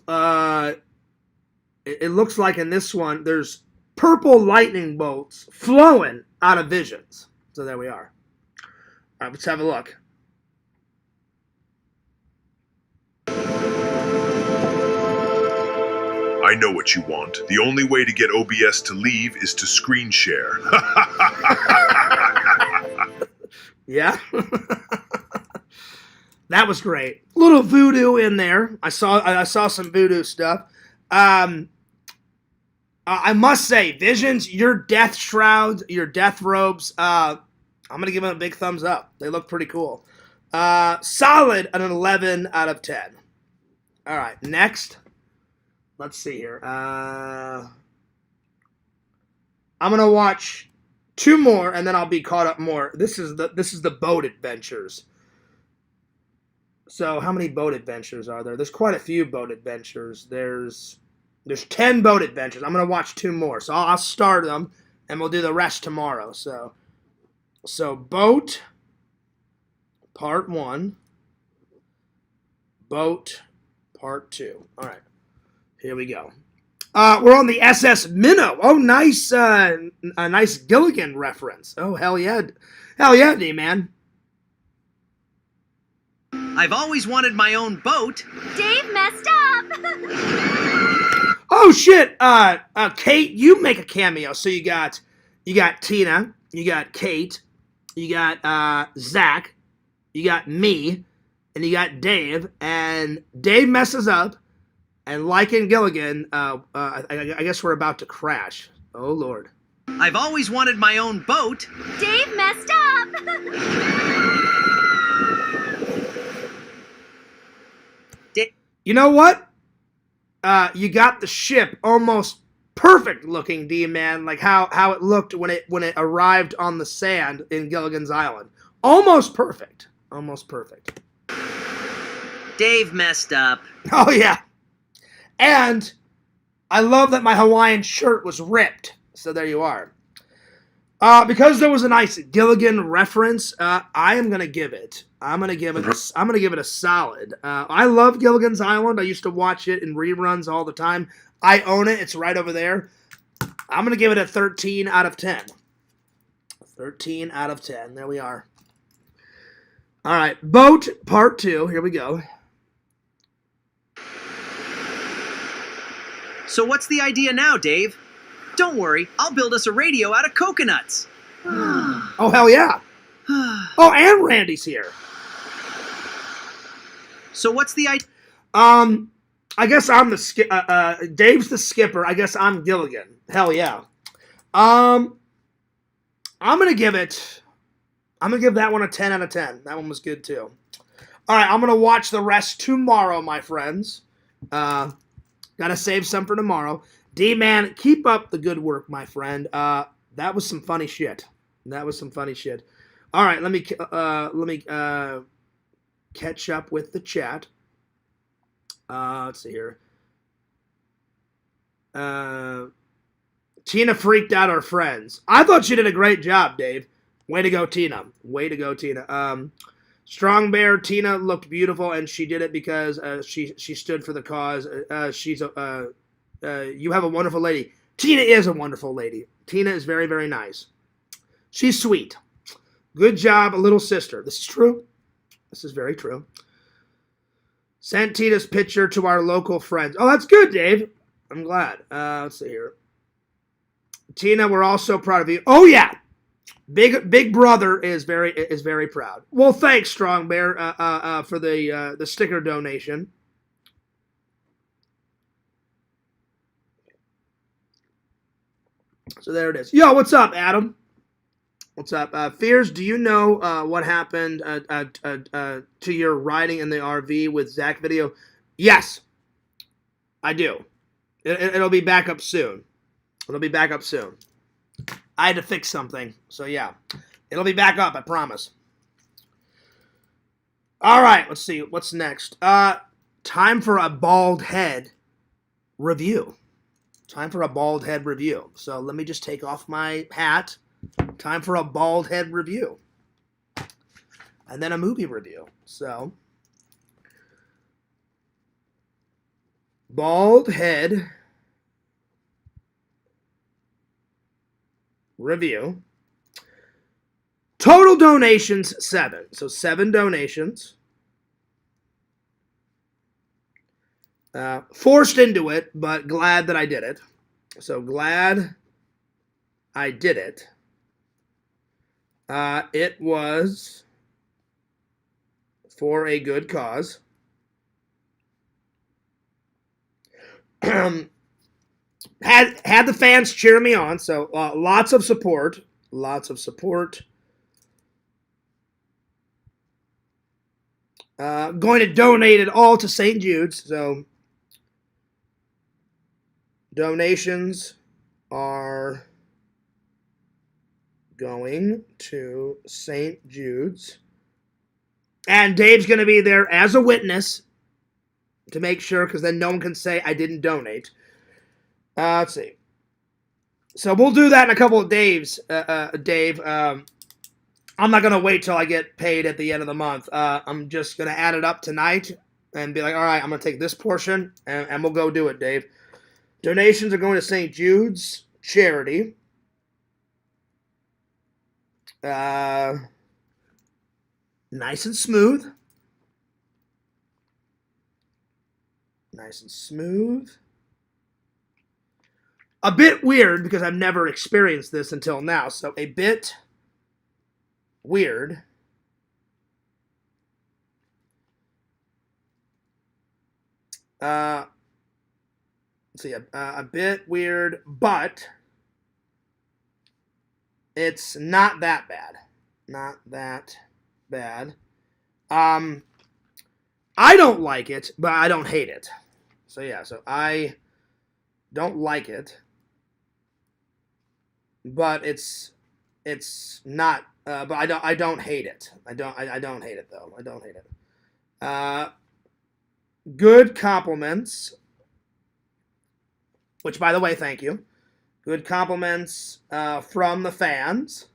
like in this one there's purple lightning bolts flowing out of Visions. So there we are. All right, let's have a look. I know what you want. The only way to get OBS to leave is to screen share. Yeah. That was great. Little voodoo in there. I saw some voodoo stuff. I must say, Visions, your death shrouds, your death robes, I'm going to give them a big thumbs up. They look pretty cool. Solid an 11 out of 10. All right, next. Let's see here. I'm going to watch 2 more, and then I'll be caught up more. This is the boat adventures. So how many boat adventures are there? There's quite a few boat adventures. There's 10 boat adventures. I'm going to watch 2 more. So I'll start them, and we'll do the rest tomorrow. So boat Part 1. Boat Part 2. All right. Here we go. We're on the SS Minnow. Oh, nice, a nice Gilligan reference. Oh, hell yeah, D-Man. I've always wanted my own boat. Dave messed up. Oh shit, Kate, you make a cameo. So you got Tina, you got Kate, you got Zach, you got me, and you got Dave. And Dave messes up. And like in Gilligan, I guess we're about to crash. Oh, Lord. I've always wanted my own boat. Dave messed up. You know what? You got the ship almost perfect looking, D-Man. Like how it looked when it arrived on the sand in Gilligan's Island. Almost perfect. Almost perfect. Dave messed up. Oh, yeah. And I love that my Hawaiian shirt was ripped. So there you are. Because there was a nice Gilligan reference, I'm gonna give it a solid. I love Gilligan's Island. I used to watch it in reruns all the time. I own it. It's right over there. I'm gonna give it a 13 out of 10. 13 out of 10. There we are. All right, Boat Part 2. Here we go. So what's the idea now, Dave? Don't worry, I'll build us a radio out of coconuts. Oh, hell yeah. Oh, and Randy's here. So what's the idea? I guess I'm the Dave's the skipper. I guess I'm Gilligan. Hell yeah. I'm gonna give that one a 10 out of 10. That one was good too. All right, I'm gonna watch the rest tomorrow, my friends. Gotta save some for tomorrow. D-Man, keep up the good work, my friend. That was some funny shit. All right, let me catch up with the chat. Let's see here. Tina freaked out our friends. I thought she did a great job, Dave. Way to go, Tina. Strong Bear, Tina looked beautiful, and she did it because she stood for the cause. You have a wonderful lady. Tina is a wonderful lady. Tina is very, very nice. She's sweet. Good job, little sister. This is true. This is very true. Sent Tina's picture to our local friends. Oh, that's good, Dave. I'm glad. Let's see here. Tina, we're all so proud of you. Oh, yeah. Big brother is very proud. Well, thanks, Strong Bear, for the sticker donation. So there it is. Yo, what's up, Adam? What's up? Fears, do you know what happened to your riding in the RV with Zach video? Yes, I do. It'll be back up soon. I had to fix something, so yeah. It'll be back up, I promise. All right, let's see. What's next? Time for a BaldHead review. So let me just take off my hat. Time for a BaldHead review. And then a movie review. So, BaldHead review. Total donations, 7. So 7 donations. Forced into it, but glad that I did it. So glad I did it. It was for a good cause. Had the fans cheer me on, so lots of support. Going to donate it all to St. Jude's, so donations are going to St. Jude's. And Dave's going to be there as a witness to make sure, because then no one can say I didn't donate. Let's see. So we'll do that in a couple of days, Dave. I'm not going to wait till I get paid at the end of the month. I'm just going to add it up tonight and be like, all right, I'm going to take this portion, and we'll go do it, Dave. Donations are going to St. Jude's charity. Nice and smooth. A bit weird because I've never experienced this until now. So a bit weird. Let's see, a bit weird, but it's not that bad. I don't like it, but I don't hate it. So yeah, so I don't like it, but it's not. But I don't hate it. I don't hate it though. I don't hate it. Good compliments. Which, by the way, thank you. Good compliments from the fans.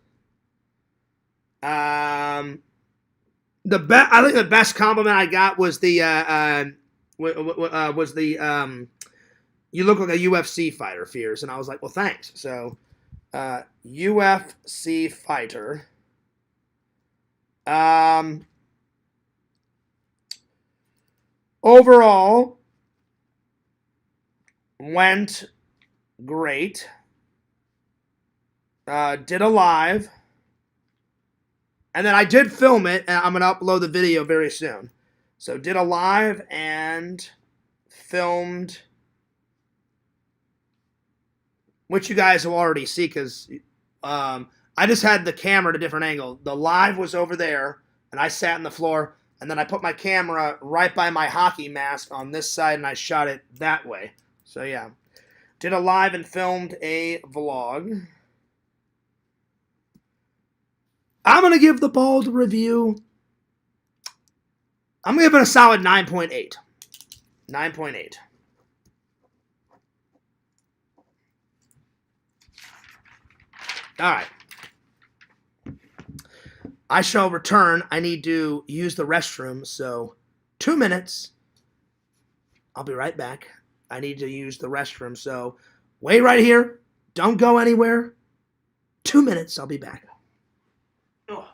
I think the best compliment I got was the you look like a UFC fighter, Fears, and I was like, well, thanks. So, UFC fighter. Overall, went great. Did a live. And then I did film it, and I'm going to upload the video very soon. So did a live and filmed, which you guys will already see because I just had the camera at a different angle. The live was over there, and I sat on the floor, and then I put my camera right by my hockey mask on this side, and I shot it that way. So, yeah. Did a live and filmed a vlog. I'm going to give the Bald review. I'm going to give it a solid 9.8. 9.8. All right. I shall return. I need to use the restroom, so 2 minutes. I'll be right back. I need to use the restroom, so wait right here. Don't go anywhere. 2 minutes. I'll be back. Ugh.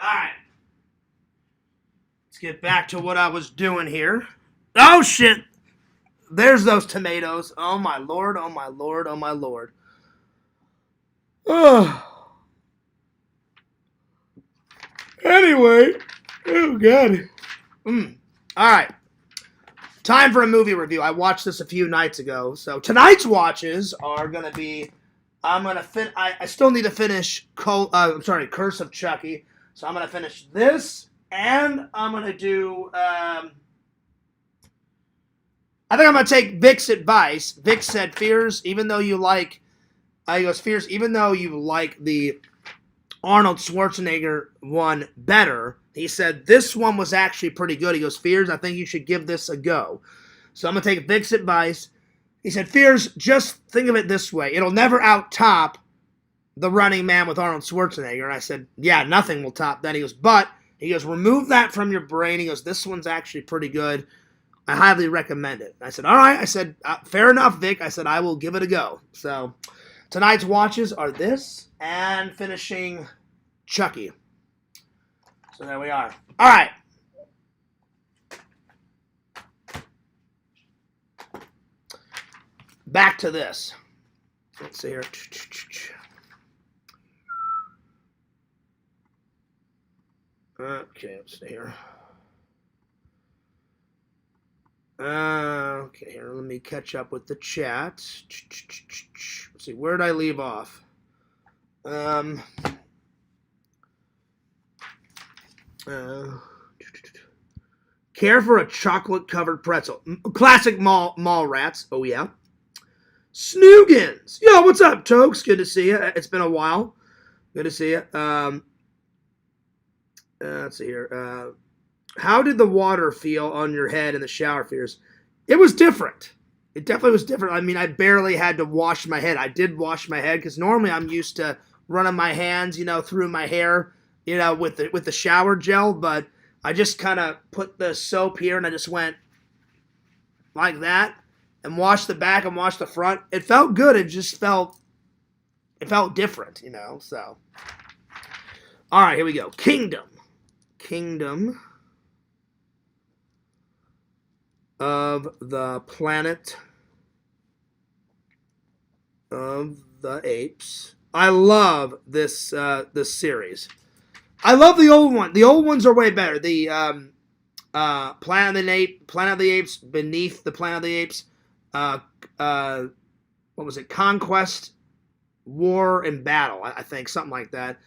All right. Let's get back to what I was doing here. Oh, shit. There's those tomatoes. Oh, my Lord. Oh, my Lord. Oh, my Lord. Oh. Anyway. Oh, God. All right. Time for a movie review. I watched this a few nights ago. So tonight's watches are going to be... I still need to finish Curse of Chucky. So I'm going to finish this, and I'm going to do, I think I'm going to take Vic's advice. Vic said, Fears, even though you like, Fears, even though you like the Arnold Schwarzenegger one better, he said this one was actually pretty good. He goes, Fears, I think you should give this a go. So I'm going to take Vic's advice. He said, Fears, just think of it this way. It'll never out-top The Running Man with Arnold Schwarzenegger. And I said, yeah, nothing will top that. He goes, remove that from your brain. He goes, this one's actually pretty good. I highly recommend it. I said, all right. I said, fair enough, Vic. I said, I will give it a go. So tonight's watches are this and finishing Chucky. So there we are. All right. Back to this. Let's see here. Okay, let's see here. Okay, here, let me catch up with the chat. Let's see, where did I leave off? Care for a chocolate-covered pretzel. Classic mall rats. Oh, yeah. Snoogans. Yo, what's up, Tokes? Good to see you. It's been a while. Good to see you. Let's see here. how did the water feel on your head in the shower, Fears? It was different. It definitely was different. I mean, I barely had to wash my head. I did wash my head because normally I'm used to running my hands, through my hair, with the shower gel. But I just kind of put the soap here and I just went like that and washed the back and washed the front. It felt good. It felt different, So, all right, here we go. Kingdom of the Planet of the Apes. I love this series. I love the old one. The old ones are way better. The Planet of the Apes, Beneath the Planet of the Apes. What was it? Conquest, War, and Battle. I think something like that.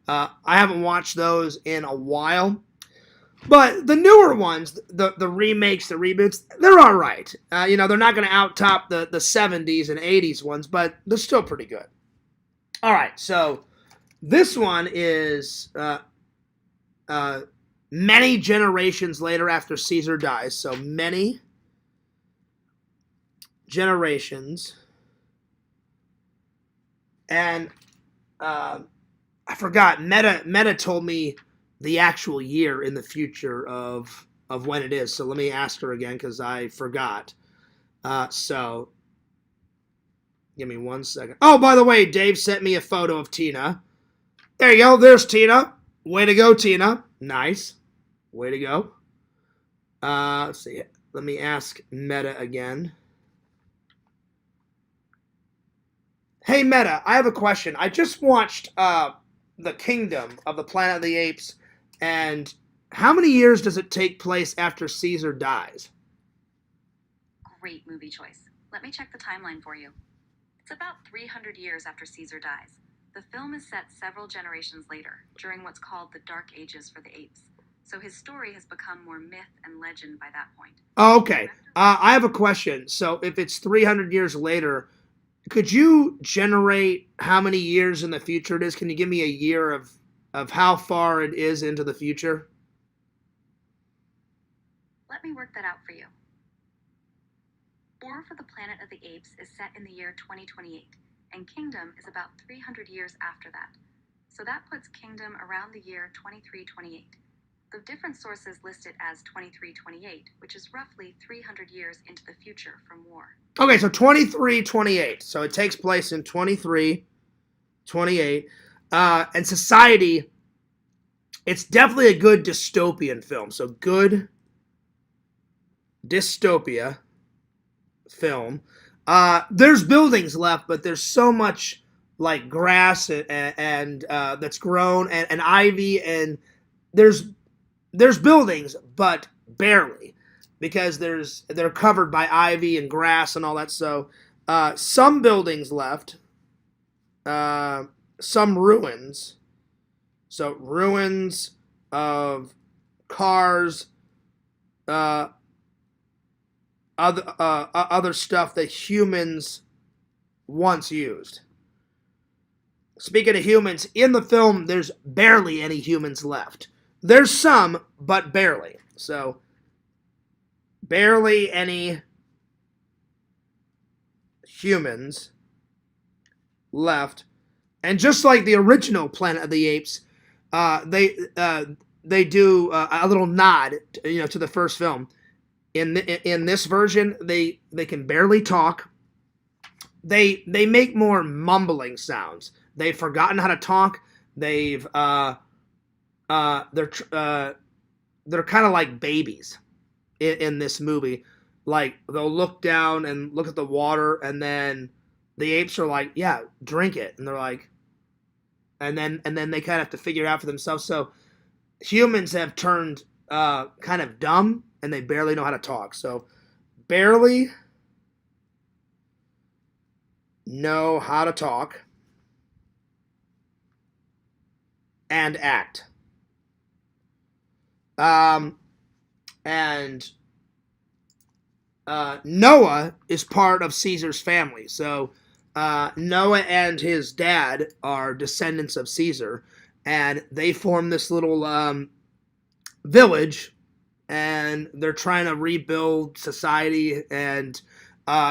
I haven't watched those in a while. But the newer ones, the remakes, the reboots, they're all right. They're not going to out-top the 70s and 80s ones, but they're still pretty good. All right, so this one is many generations later after Caesar dies. So many generations. And I forgot, Meta told me the actual year in the future of when it is. So let me ask her again because I forgot. So give me 1 second. Oh, by the way, Dave sent me a photo of Tina. There you go. There's Tina. Way to go, Tina. Nice. Way to go. Let's see. Let me ask Meta again. Hey, Meta, I have a question. I just watched The Kingdom of the Planet of the Apes. And how many years does it take place after Caesar dies? Great movie choice. Let me check the timeline for you. It's about 300 years after Caesar dies. The film is set several generations later, during what's called the Dark Ages for the apes. So his story has become more myth and legend by that point. Oh, okay. I have a question. So if it's 300 years later, could you generate how many years in the future it is? Can you give me a year of how far it is into the future? Let me work that out for you. War for the Planet of the Apes is set in the year 2028, and Kingdom is about 300 years after that. So that puts Kingdom around the year 2328. The different sources list it as 2328, which is roughly 300 years into the future from war. Okay, so 2328. So it takes place in 2328. And society, it's definitely a good dystopian film. So good dystopia film. There's buildings left, but there's so much like grass and that's grown and ivy, and there's buildings, but barely, because they're covered by ivy and grass and all that. So some buildings left, some ruins. So ruins of cars, other stuff that humans once used. Speaking of humans, in the film, there's barely any humans left. There's some, but barely. So, barely any humans left. And just like the original Planet of the Apes, they do a little nod, to the first film. In this version, they can barely talk. They make more mumbling sounds. They've forgotten how to talk. They're kind of like babies in this movie. Like, they'll look down and look at the water, and then the apes are like, yeah, drink it. And they're like, and then they kind of have to figure it out for themselves. So humans have turned kind of dumb, and they barely know how to talk. So barely know how to talk and act. Noah is part of Caesar's family. So Noah and his dad are descendants of Caesar, and they form this little village and they're trying to rebuild society. And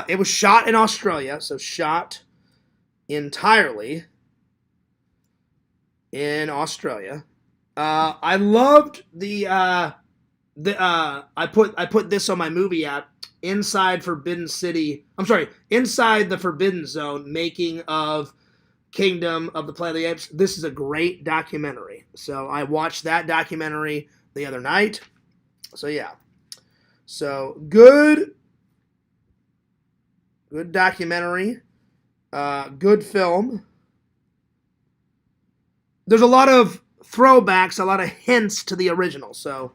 it was shot in Australia, so shot entirely in Australia. I loved I put this on my movie app. Inside the Forbidden Zone, making of Kingdom of the Planet of the Apes. This is a great documentary. So I watched that documentary the other night. So yeah. So good documentary. Good film. There's a lot of throwbacks, a lot of hints to the original. So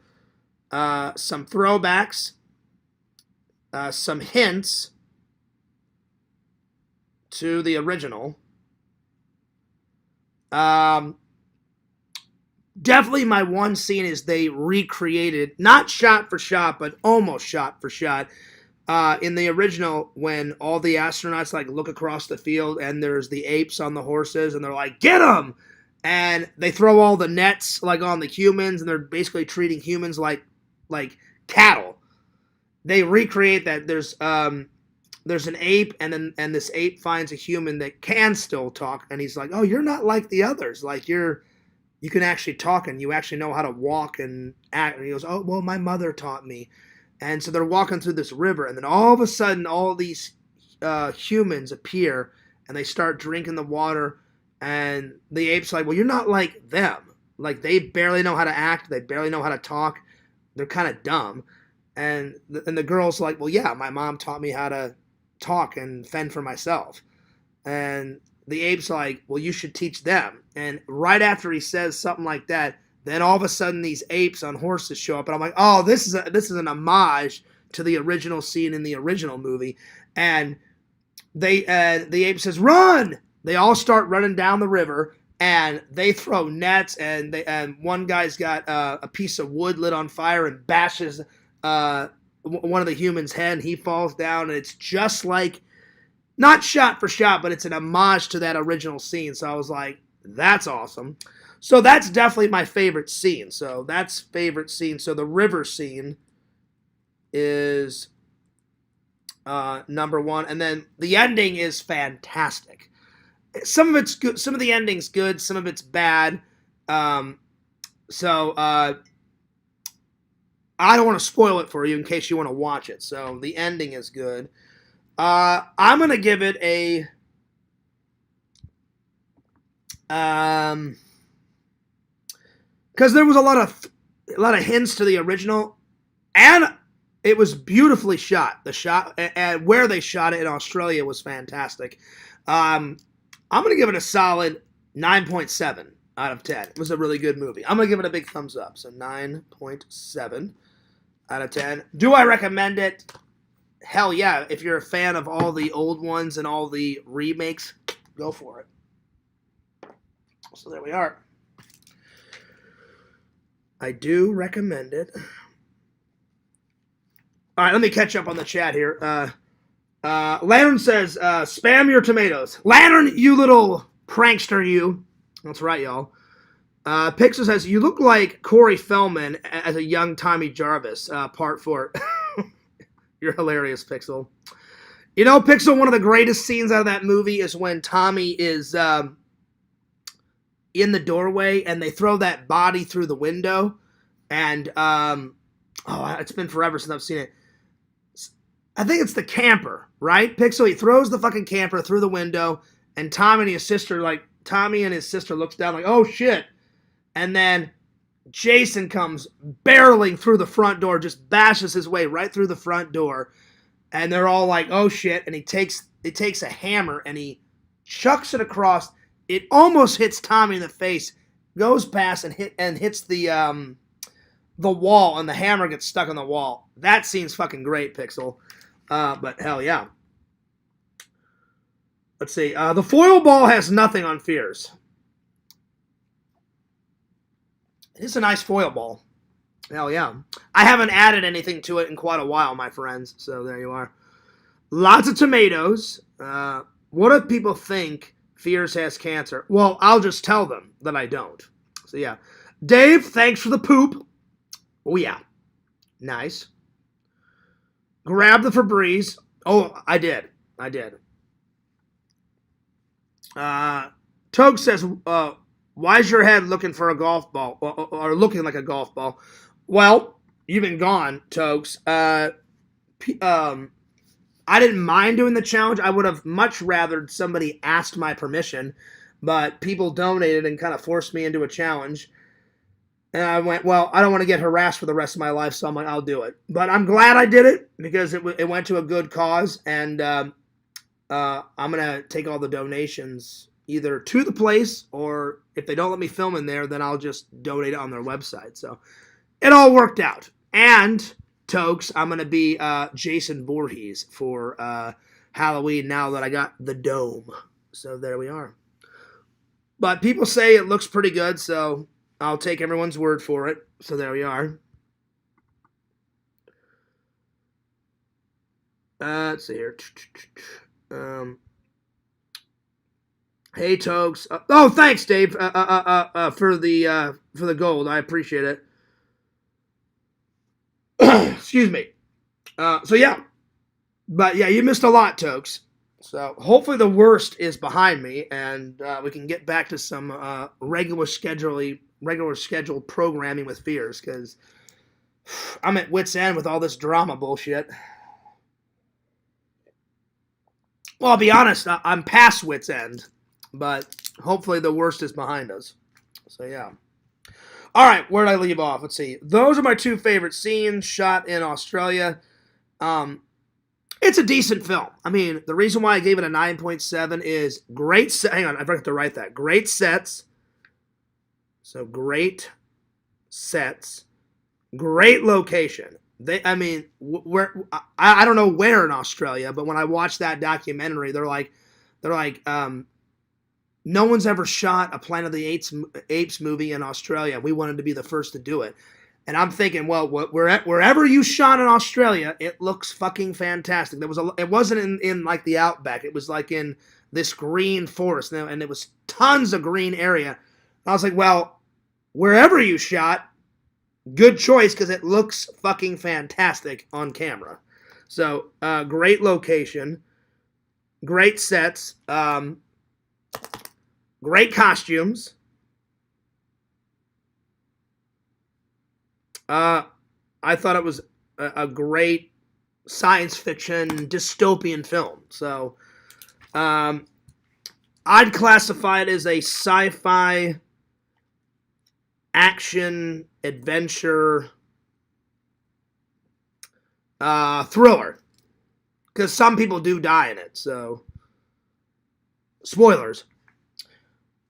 some throwbacks. Some hints to the original. Definitely my one scene is they recreated, not shot for shot, but almost shot for shot, in the original when all the astronauts like look across the field and there's the apes on the horses and they're like, get them! And they throw all the nets like on the humans and they're basically treating humans like cattle. They recreate that. There's an ape, and this ape finds a human that can still talk, and he's like, "Oh, you're not like the others. Like you can actually talk, and you actually know how to walk and act." And he goes, "Oh, well, my mother taught me." And so they're walking through this river, and then all of a sudden, all these humans appear, and they start drinking the water, and the ape's like, "Well, you're not like them. Like they barely know how to act. They barely know how to talk. They're kind of dumb." And the girl's like, well, yeah, my mom taught me how to talk and fend for myself. And the ape's like, well, you should teach them. And right after he says something like that, then all of a sudden these apes on horses show up. And I'm like, oh, this is an homage to the original scene in the original movie. And the ape says, run! They all start running down the river. And they throw nets. And one guy's got a piece of wood lit on fire and bashes one of the humans' head, and he falls down, and it's just like, not shot for shot, but it's an homage to that original scene. So I was like, that's awesome. So that's definitely my favorite scene. So that's favorite scene. So the river scene is number one, and then the ending is fantastic. Some of it's good, some of the ending's good, some of it's bad. I don't want to spoil it for you in case you want to watch it. So the ending is good. I'm going to give it a... because there was a lot of hints to the original, and it was beautifully shot. The shot and where they shot it in Australia was fantastic. I'm going to give it a solid 9.7 out of 10. It was a really good movie. I'm going to give it a big thumbs up. So 9.7 out of 10. Do I recommend it? Hell yeah. If you're a fan of all the old ones and all the remakes, go for it. So there we are. I do recommend it. All right, let me catch up on the chat here. Lantern says, spam your tomatoes. Lantern, you little prankster, you. That's right, y'all. Pixel says, you look like Corey Feldman as a young Tommy Jarvis, part 4. You're hilarious, Pixel. You know, Pixel, one of the greatest scenes out of that movie is when Tommy is in the doorway and they throw that body through the window. And, it's been forever since I've seen it. I think it's the camper, right? Pixel, he throws the fucking camper through the window, and Tommy and his sister looks down like, oh shit. And then Jason comes barreling through the front door, just bashes his way right through the front door. And they're all like, oh shit. And he takes a hammer and he chucks it across. It almost hits Tommy in the face, goes past and hits the wall, and the hammer gets stuck on the wall. That scene's fucking great, Pixel. But hell yeah. Let's see. The foil ball has nothing on Fears. It's a nice foil ball. Hell yeah. I haven't added anything to it in quite a while, my friends. So there you are. Lots of tomatoes. What if people think Fears has cancer? Well, I'll just tell them that I don't. So yeah. Dave, thanks for the poop. Oh yeah. Nice. Grab the Febreze. Oh, I did. Togue says, why's your head looking for a golf ball? Or looking like a golf ball? Well, you've been gone, Togues. I didn't mind doing the challenge. I would have much rather somebody asked my permission, but people donated and kind of forced me into a challenge. And I went, well, I don't want to get harassed for the rest of my life, so I'm like, I'll do it. But I'm glad I did it because it went to a good cause, and I'm going to take all the donations either to the place, or if they don't let me film in there, then I'll just donate it on their website. So it all worked out. And, Tokes, I'm going to be Jason Voorhees for Halloween now that I got the dome. So there we are. But people say it looks pretty good, so I'll take everyone's word for it. So there we are. Let's see here. Hey, Togues. Oh, thanks, Dave, for the gold. I appreciate it. Excuse me. So yeah, but yeah, you missed a lot, Togues. So hopefully the worst is behind me, and we can get back to some regular scheduled programming with Fears, because I'm at wit's end with all this drama bullshit. Well, I'll be honest, I'm past wit's end, but hopefully the worst is behind us. So yeah. All right, where did I leave off? Let's see. Those are my two favorite scenes shot in Australia. It's a decent film. I mean, the reason why I gave it a 9.7 is great. Hang on, I forgot to write that. Great sets. So great sets, great location. I don't know where in Australia, but when I watched that documentary, they're like, no one's ever shot a Planet of the Apes movie in Australia. We wanted to be the first to do it. And I'm thinking, well, wherever you shot in Australia, it looks fucking fantastic. It wasn't in like the outback. It was like in this green forest, and it was tons of green area. And I was like, well, wherever you shot, good choice, because it looks fucking fantastic on camera. So, great location, great sets, great costumes. I thought it was a great science fiction dystopian film. So, I'd classify it as a sci-fi action adventure thriller, because some people do die in it. So, spoilers.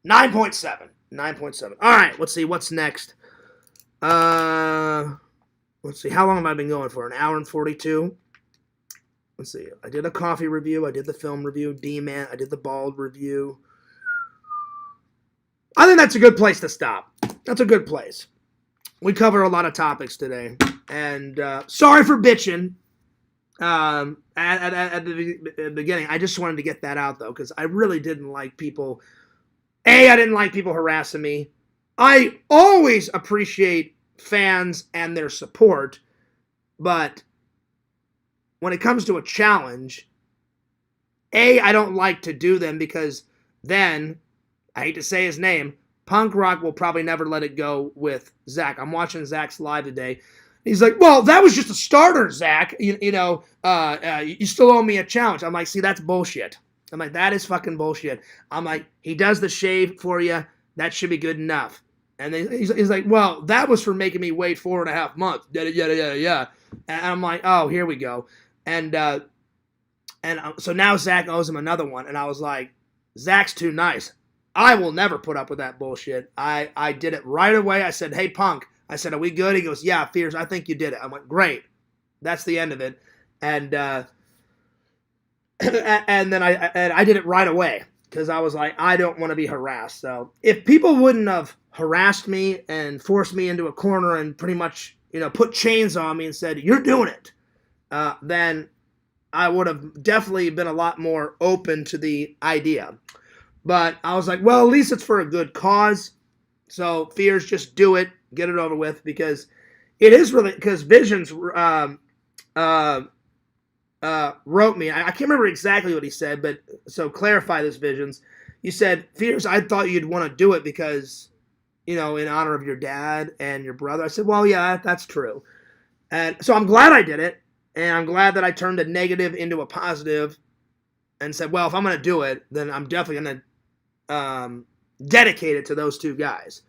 9.7. 9.7. All right, let's see what's next. Let's see, how long have I been going for? An hour and 42. Let's see. I did a coffee review. I did the film review. Dman. I did the Bald review. I think that's a good place to stop. That's a good place. We cover a lot of topics today. And sorry for bitching at the beginning. I just wanted to get that out, though, because I really didn't like people. I didn't like people harassing me. I always appreciate fans and their support, but when it comes to a challenge, I don't like to do them, because then, I hate to say his name, Punk Rock will probably never let it go with Zach. I'm watching Zach's live today. He's like, well, that was just a starter, Zach. You still owe me a challenge. I'm like, see, that's bullshit. I'm like, that is fucking bullshit. I'm like, he does the shave for you. That should be good enough. And then he's like, well, that was for making me wait 4.5 months. Yada, yada, yada, yada. And I'm like, oh, here we go. And so now Zach owes him another one. And I was like, Zach's too nice. I will never put up with that bullshit. I did it right away. I said, hey, Punk. I said, are we good? He goes, yeah, Fears, I think you did it. I went, great. That's the end of it. And and then I did it right away, because I was like, I don't want to be harassed. So if people wouldn't have harassed me and forced me into a corner and pretty much, put chains on me and said, you're doing it, then I would have definitely been a lot more open to the idea. But I was like, well, at least it's for a good cause. So Fears, just do it. Get it over with, because It is really because Visions wrote me. I can't remember exactly what he said, but so clarify this, Visions. You said, Fierce, I thought you'd want to do it because, in honor of your dad and your brother. I said, well, yeah, that's true. And so I'm glad I did it, and I'm glad that I turned a negative into a positive and said, well, if I'm going to do it, then I'm definitely going to dedicate it to those two guys.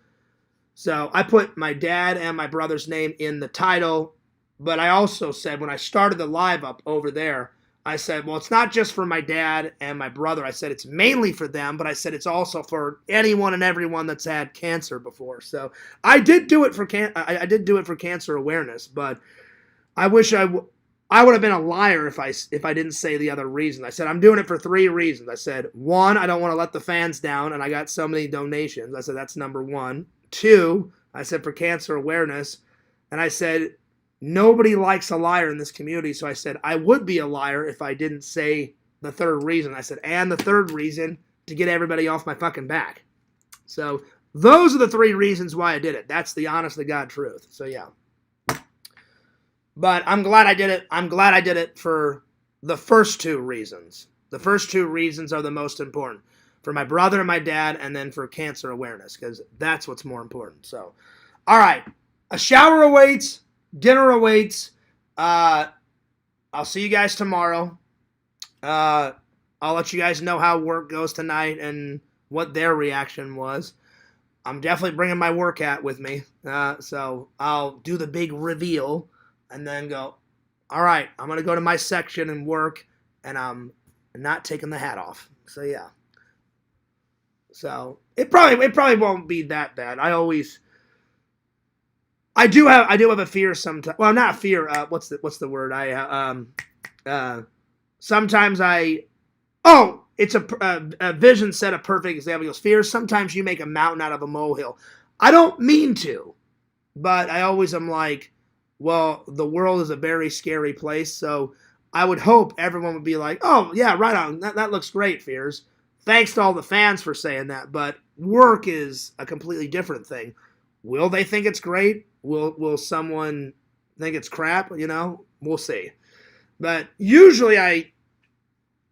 So I put my dad and my brother's name in the title, but I also said when I started the live up over there, I said, well, it's not just for my dad and my brother. I said it's mainly for them, but I said it's also for anyone and everyone that's had cancer before. So I did do it for I did do it for cancer awareness, but I wish I would have been a liar if I didn't say the other reason. I said I'm doing it for 3 reasons. I said 1, I don't want to let the fans down, and I got so many donations. I said that's number 1. 2, I said for cancer awareness, and I said nobody likes a liar in this community, so I said I would be a liar if I didn't say the 3rd reason. I said, and the 3rd reason, to get everybody off my fucking back. So those are the 3 reasons why I did it. That's the honest to God truth. So yeah. But I'm glad I did it. I'm glad I did it for the first 2 reasons. The first 2 reasons are the most important. For my brother and my dad, and then for cancer awareness, because that's what's more important. So, all right. A shower awaits. Dinner awaits. I'll see you guys tomorrow. I'll let you guys know how work goes tonight and what their reaction was. I'm definitely bringing my work hat with me. So I'll do the big reveal and then go, all right, I'm going to go to my section and work, and I'm not taking the hat off. So, yeah. So it probably won't be that bad. I do have a fear sometimes. Well, not fear. What's the word? Sometimes it's a Vision set a perfect example. He goes, fear. Sometimes you make a mountain out of a molehill. I don't mean to, but I always am like, well, the world is a very scary place. So I would hope everyone would be like, oh yeah, right on. That looks great, Fears. Thanks to all the fans for saying that, but work is a completely different thing. Will they think it's great? Will someone think it's crap? We'll see. But usually I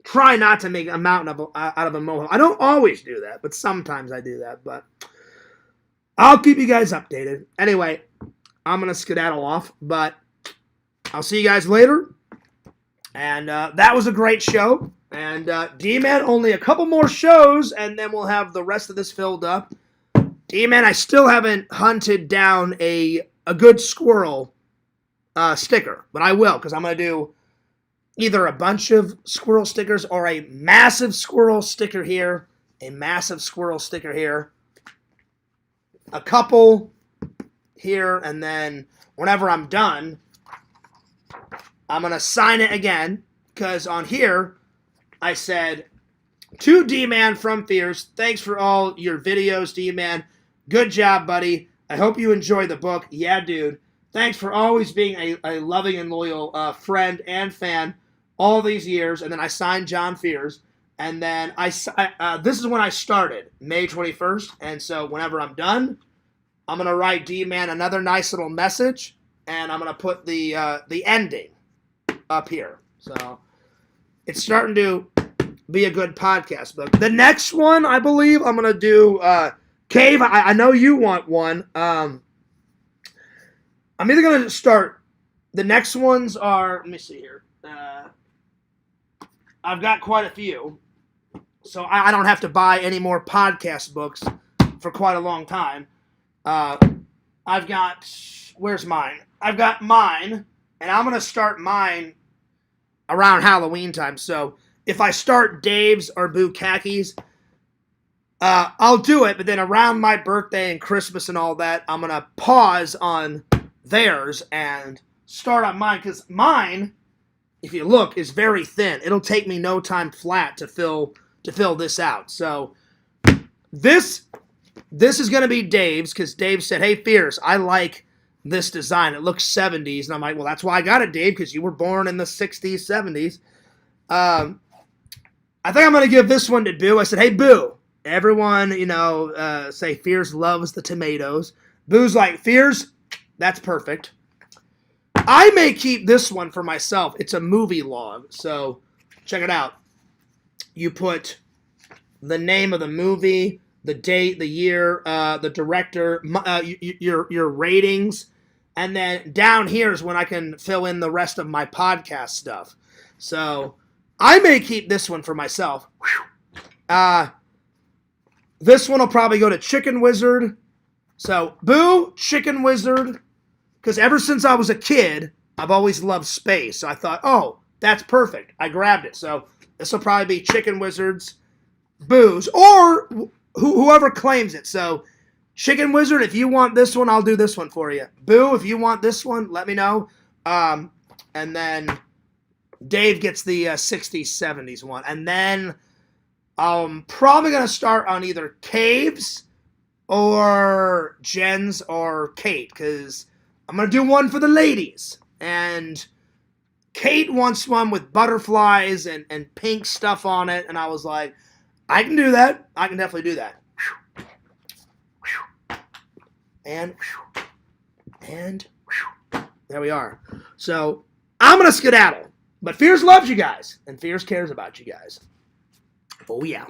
try not to make a mountain out of a molehill. I don't always do that, but sometimes I do that. But I'll keep you guys updated. Anyway, I'm going to skedaddle off, but I'll see you guys later. And that was a great show. And Dman, only a couple more shows, and then we'll have the rest of this filled up. Dman, I still haven't hunted down a good squirrel sticker, but I will, because I'm going to do either a bunch of squirrel stickers or a massive squirrel sticker here, a massive squirrel sticker here, a couple here, and then whenever I'm done, I'm going to sign it again, because on here, I said, to D-Man from Fears, thanks for all your videos, D-Man. Good job, buddy. I hope you enjoy the book. Yeah, dude. Thanks for always being a loving and loyal friend and fan all these years. And then I signed John Fears. And then this is when I started, May 21st. And so whenever I'm done, I'm going to write D-Man another nice little message. And I'm going to put the ending up here. So it's starting to be a good podcast book. The next one, I believe, I'm going to do Cave. I know you want one. I'm either going to start. The next ones are, let me see here. I've got quite a few. So I don't have to buy any more podcast books for quite a long time. I've got, where's mine? I've got mine, and I'm going to start mine around Halloween time. So if I start Dave's or Bukkaki's, I'll do it, but then around my birthday and Christmas and all that, I'm going to pause on theirs and start on mine, because mine, if you look, is very thin. It'll take me no time flat to fill this out. So this is going to be Dave's, because Dave said, hey, Fierce, I like this design. It looks 70s. And I'm like, well, that's why I got it, Dave, because you were born in the 60s, 70s. I think I'm going to give this one to Boo. I said, hey, Boo, everyone, say Fears loves the tomatoes. Boo's like, Fears, that's perfect. I may keep this one for myself. It's a movie log, so check it out. You put the name of the movie, the date, the year, the director, your ratings, and then down here is when I can fill in the rest of my podcast stuff. So I may keep this one for myself. This one will probably go to Chicken Wizard. So, boo, Chicken Wizard. Because ever since I was a kid, I've always loved space. So I thought, oh, that's perfect. I grabbed it. So this will probably be Chicken Wizard's booze. Or whoever claims it. So, Chicken Wizard, if you want this one, I'll do this one for you. Boo, if you want this one, let me know. And then Dave gets the 60s, 70s one. And then I'm probably going to start on either Caves or Jen's or Kate, because I'm going to do one for the ladies. And Kate wants one with butterflies and pink stuff on it. And I was like, I can do that. I can definitely do that. And there we are. So I'm going to skedaddle. But Fears loves you guys. And Fears cares about you guys. Oh, yeah.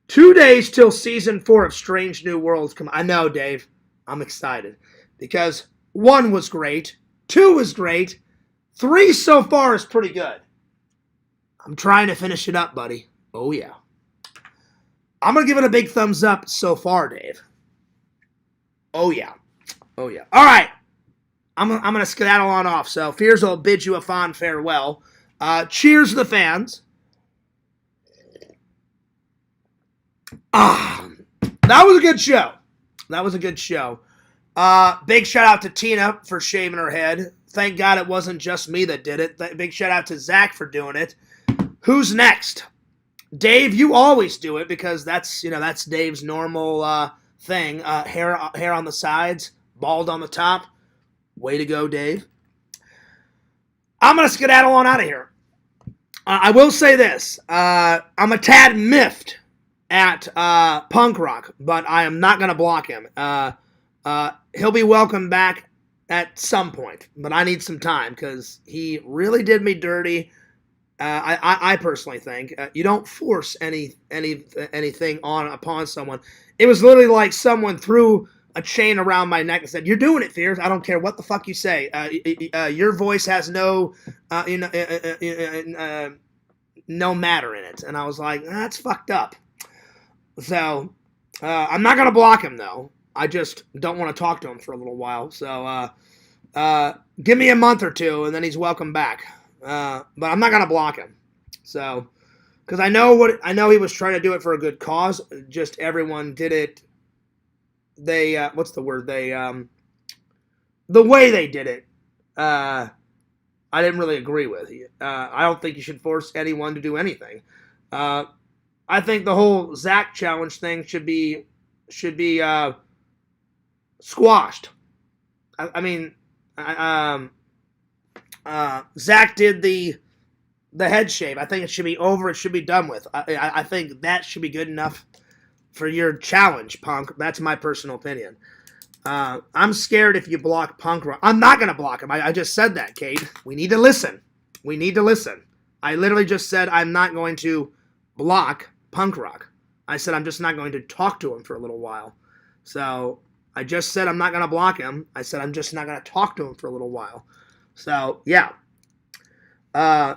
2 days till season 4 of Strange New Worlds come. I know, Dave. I'm excited. Because 1 was great. 2 was great. 3 so far is pretty good. I'm trying to finish it up, buddy. Oh, yeah. I'm going to give it a big thumbs up so far, Dave. Oh, yeah. Oh, yeah. All right. I'm going to skedaddle on off. So, Fears will bid you a fond farewell. Cheers to the fans. That was a good show. That was a good show. Big shout out to Tina for shaving her head. Thank God it wasn't just me that did it. Big shout out to Zach for doing it. Who's next? Dave, you always do it because that's Dave's normal thing. Hair on the sides, bald on the top. Way to go, Dave. I'm going to skedaddle on out of here. I will say this. I'm a tad miffed at Punk Rock, but I am not going to block him. He'll be welcome back at some point, but I need some time because he really did me dirty. I personally think you don't force anything upon someone. It was literally like someone threw a chain around my neck and said, "You're doing it, Fears. I don't care what the fuck you say. Your voice has no no matter in it." And I was like, "That's fucked up." So I'm not gonna block him though. I just don't want to talk to him for a little while. So give me a month or two, and then he's welcome back. But I'm not gonna block him. So because I know he was trying to do it for a good cause. Just everyone did it. They what's the word? They the way they did it. I didn't really agree with. I don't think you should force anyone to do anything. I think the whole Zach challenge thing should be squashed. I mean, Zach did the head shave. I think it should be over. It should be done with. I think that should be good enough for your challenge, Punk. That's my personal opinion. I'm scared if you block Punk Rock. I'm not going to block him. I just said that, Kate. We need to listen. We need to listen. I literally just said I'm not going to block Punk Rock. I said I'm just not going to talk to him for a little while. So I just said I'm not going to block him. I said I'm just not going to talk to him for a little while. So, yeah. And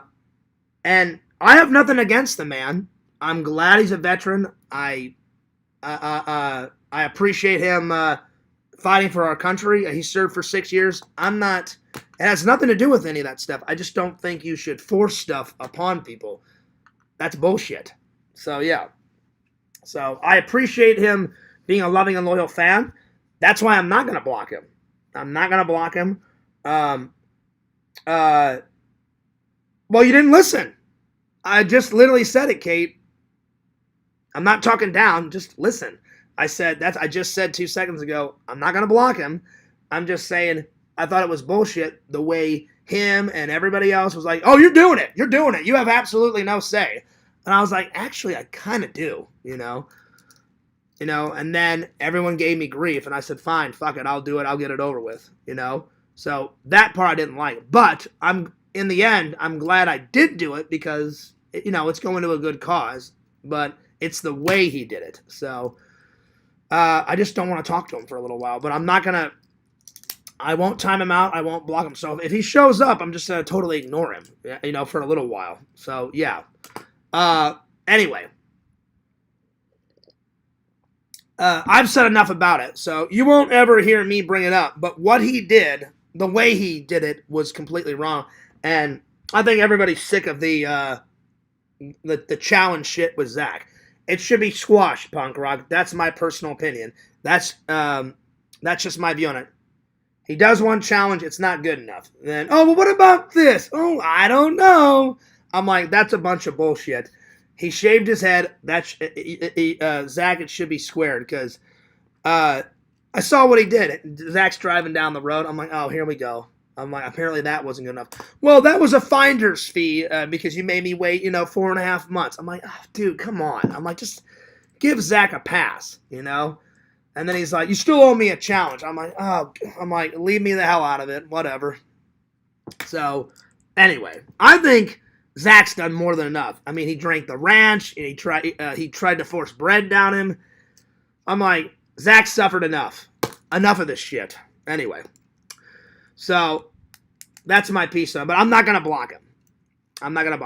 I have nothing against the man. I'm glad he's a veteran. I appreciate him fighting for our country. He served for 6 years. It has nothing to do with any of that stuff. I just don't think you should force stuff upon people. That's bullshit. So, yeah. So, I appreciate him being a loving and loyal fan. That's why I'm not going to block him. I'm not going to block him. Well, you didn't listen. I just literally said it, Kate. I'm not talking down. Just listen. I just said 2 seconds ago, I'm not going to block him. I'm just saying I thought it was bullshit the way him and everybody else was like, oh, you're doing it. You're doing it. You have absolutely no say. And I was like, actually, I kind of do, and then everyone gave me grief, and I said, fine, fuck it, I'll do it, I'll get it over with, So that part I didn't like. But in the end, I'm glad I did do it because, it's going to a good cause. But it's the way he did it. So I just don't want to talk to him for a little while. But I'm not going to. I won't time him out. I won't block him. So if he shows up, I'm just going to totally ignore him, for a little while. So, yeah. Anyway. I've said enough about it. So you won't ever hear me bring it up. But what he did, the way he did it, was completely wrong. And I think everybody's sick of the challenge shit with Zach. It should be squashed, punk rock. That's my personal opinion. That's just my view on it. He does one challenge, it's not good enough. Then, well, what about this? Oh, I don't know. I'm like, that's a bunch of bullshit. He shaved his head. Zach, it should be squared because I saw what he did. Zach's driving down the road. I'm like, oh, here we go. I'm like, apparently that wasn't good enough. Well, that was a finder's fee because you made me wait, 4.5 months. I'm like, oh, dude, come on. I'm like, just give Zach a pass, And then he's like, you still owe me a challenge. I'm like, leave me the hell out of it. Whatever. So, anyway, I think Zach's done more than enough. I mean, he drank the ranch, and he tried to force bread down him. I'm like, Zach suffered enough. Enough of this shit. Anyway. So, that's my piece on it. But I'm not going to block him. I'm not going to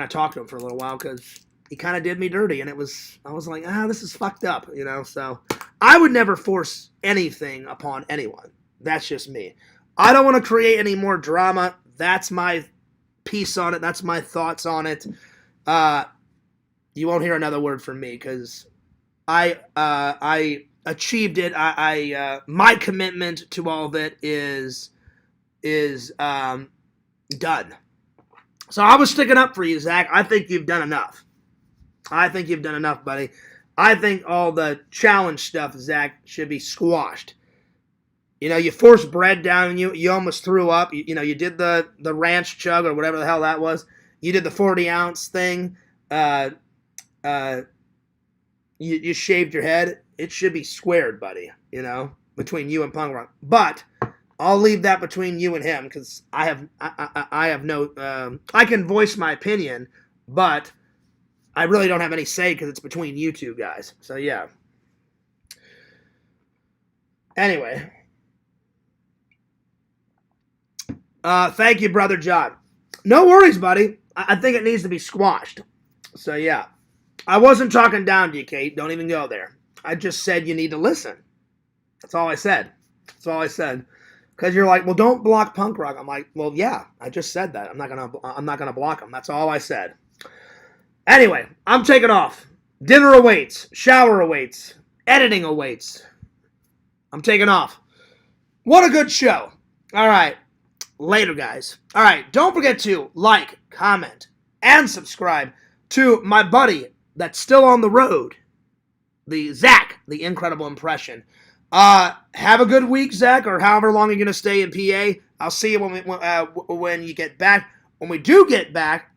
talk to him for a little while because he kind of did me dirty, and I was like, this is fucked up, so I would never force anything upon anyone. That's just me. I don't want to create any more drama. That's my piece on it. That's my thoughts on it. You won't hear another word from me because I achieved it. My commitment to all of it is done. So I was sticking up for you, Zach. I think you've done enough. I think you've done enough, buddy. I think all the challenge stuff, Zach, should be squashed. You forced bread down you. You almost threw up. You did the ranch chug or whatever the hell that was. You did the 40-ounce thing. You shaved your head. It should be squared, buddy, between you and Punk Rock. But I'll leave that between you and him because I have no... I can voice my opinion, but I really don't have any say because it's between you two guys. So, yeah. Anyway. Thank you, Brother John. No worries, buddy. I think it needs to be squashed. So, yeah. I wasn't talking down to you, Kate. Don't even go there. I just said you need to listen. That's all I said. Because you're like, well, don't block Punk Rock. I'm like, well, yeah, I just said that. I'm not gonna block him. That's all I said. Anyway, I'm taking off. Dinner awaits. Shower awaits. Editing awaits. I'm taking off. What a good show. All right. Later, guys. All right. Don't forget to like, comment, and subscribe to my buddy that's still on the road, the Zach, the Incredible Impression. Have a good week, Zach, or however long you're going to stay in PA. I'll see you when you get back. When we do get back,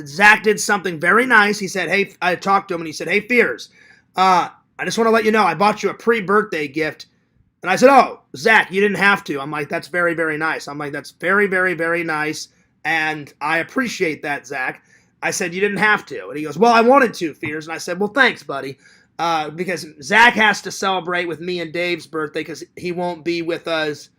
Zach did something very nice. He said, hey, I talked to him, and he said, hey, Fears, I just want to let you know I bought you a pre-birthday gift. And I said, oh, Zach, you didn't have to. I'm like, that's very, very nice. I'm like, that's very, very, very nice, and I appreciate that, Zach. I said, you didn't have to. And he goes, well, I wanted to, Fears. And I said, well, thanks, buddy. Because Zach has to celebrate with me and Dave's birthday because he won't be with us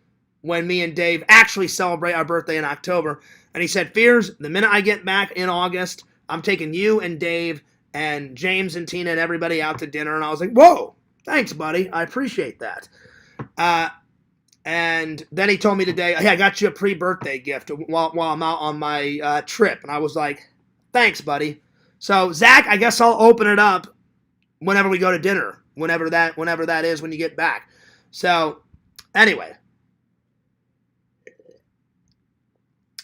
when me and Dave actually celebrate our birthday in October. And he said, Fears, the minute I get back in August, I'm taking you and Dave and James and Tina and everybody out to dinner. And I was like, whoa, thanks, buddy. I appreciate that. And then he told me today, hey, I got you a pre-birthday gift while I'm out on my trip. And I was like, thanks, buddy. So, Zach, I guess I'll open it up whenever we go to dinner, whenever that is when you get back. So, anyway.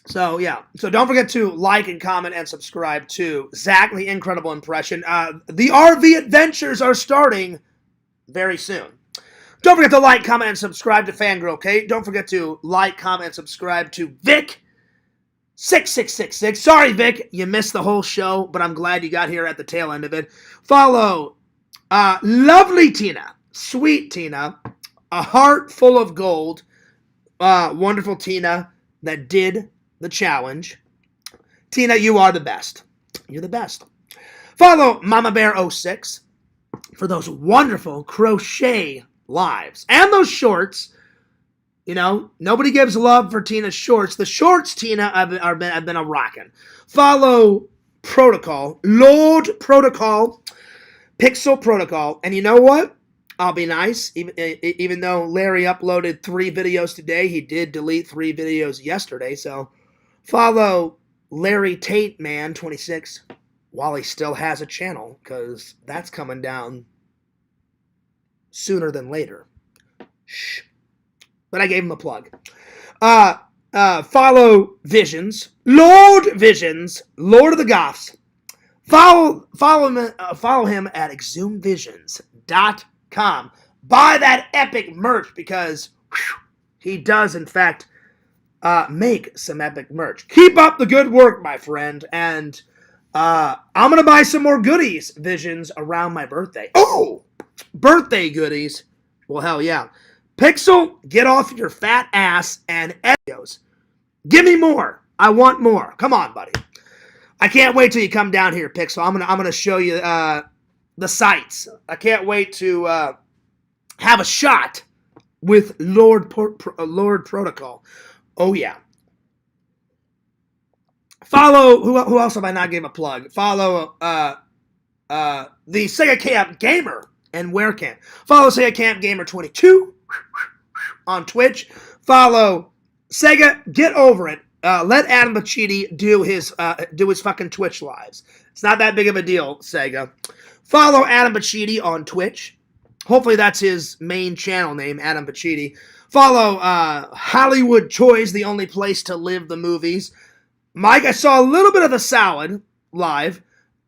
So, yeah. So, don't forget to like and comment and subscribe to Zach, the Incredible Impression. The RV adventures are starting very soon. Don't forget to like, comment, and subscribe to Fangirl Kate. Don't forget to like, comment, and subscribe to Vic6666. Sorry, Vic, you missed the whole show, but I'm glad you got here at the tail end of it. Follow lovely Tina, sweet Tina, a heart full of gold. Wonderful Tina that did the challenge. Tina, you are the best. You're the best. Follow Mama Bear 06 for those wonderful crochet lives and those shorts. You know, nobody gives love for Tina's shorts. The shorts, Tina, I've been a rockin'. Follow Protocol, Lord Protocol, Pixel Protocol, and you know what? I'll be nice. Even though Larry uploaded 3 videos today, he did delete 3 videos yesterday. So follow Larry Tate Man 26 while he still has a channel, because that's coming down sooner than later. Shh. But I gave him a plug. Follow Visions, Lord Visions, Lord of the Goths. Follow him at exhumvisions.com. Buy that epic merch, because he does, in fact, make some epic merch. Keep up the good work, my friend. And I'm going to buy some more goodies, Visions, around my birthday. Oh! Birthday goodies. Well, hell yeah. Pixel, get off your fat ass and videos. Give me more. I want more. Come on, buddy. I can't wait till you come down here, Pixel. I'm gonna show you the sights. I can't wait to have a shot with Lord Protocol. Oh yeah. Follow who else have I not gave a plug? Follow the Sega Camp Gamer and Where Camp. Follow Sega Camp Gamer 22 on Twitch. Follow Sega. Get over it. Let Adam Bachidi do his fucking Twitch lives. It's not that big of a deal, Sega. Follow Adam Bachidi on Twitch. Hopefully that's his main channel name, Adam Bachidi. Follow Hollywood Choice, the only place to live the movies. Mike, I saw a little bit of the salad live.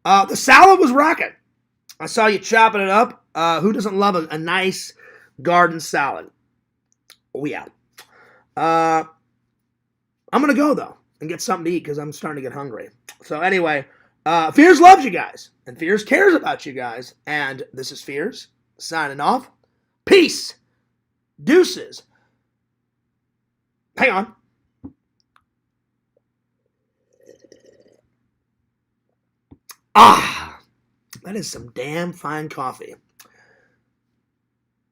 The salad was rocking. I saw you chopping it up. Who doesn't love a nice garden salad? Oh, yeah. I'm going to go, though, and get something to eat because I'm starting to get hungry. So anyway, Fears loves you guys, and Fears cares about you guys. And this is Fears signing off. Peace. Deuces. Hang on. Ah, that is some damn fine coffee.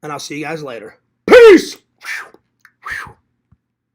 And I'll see you guys later. Peace!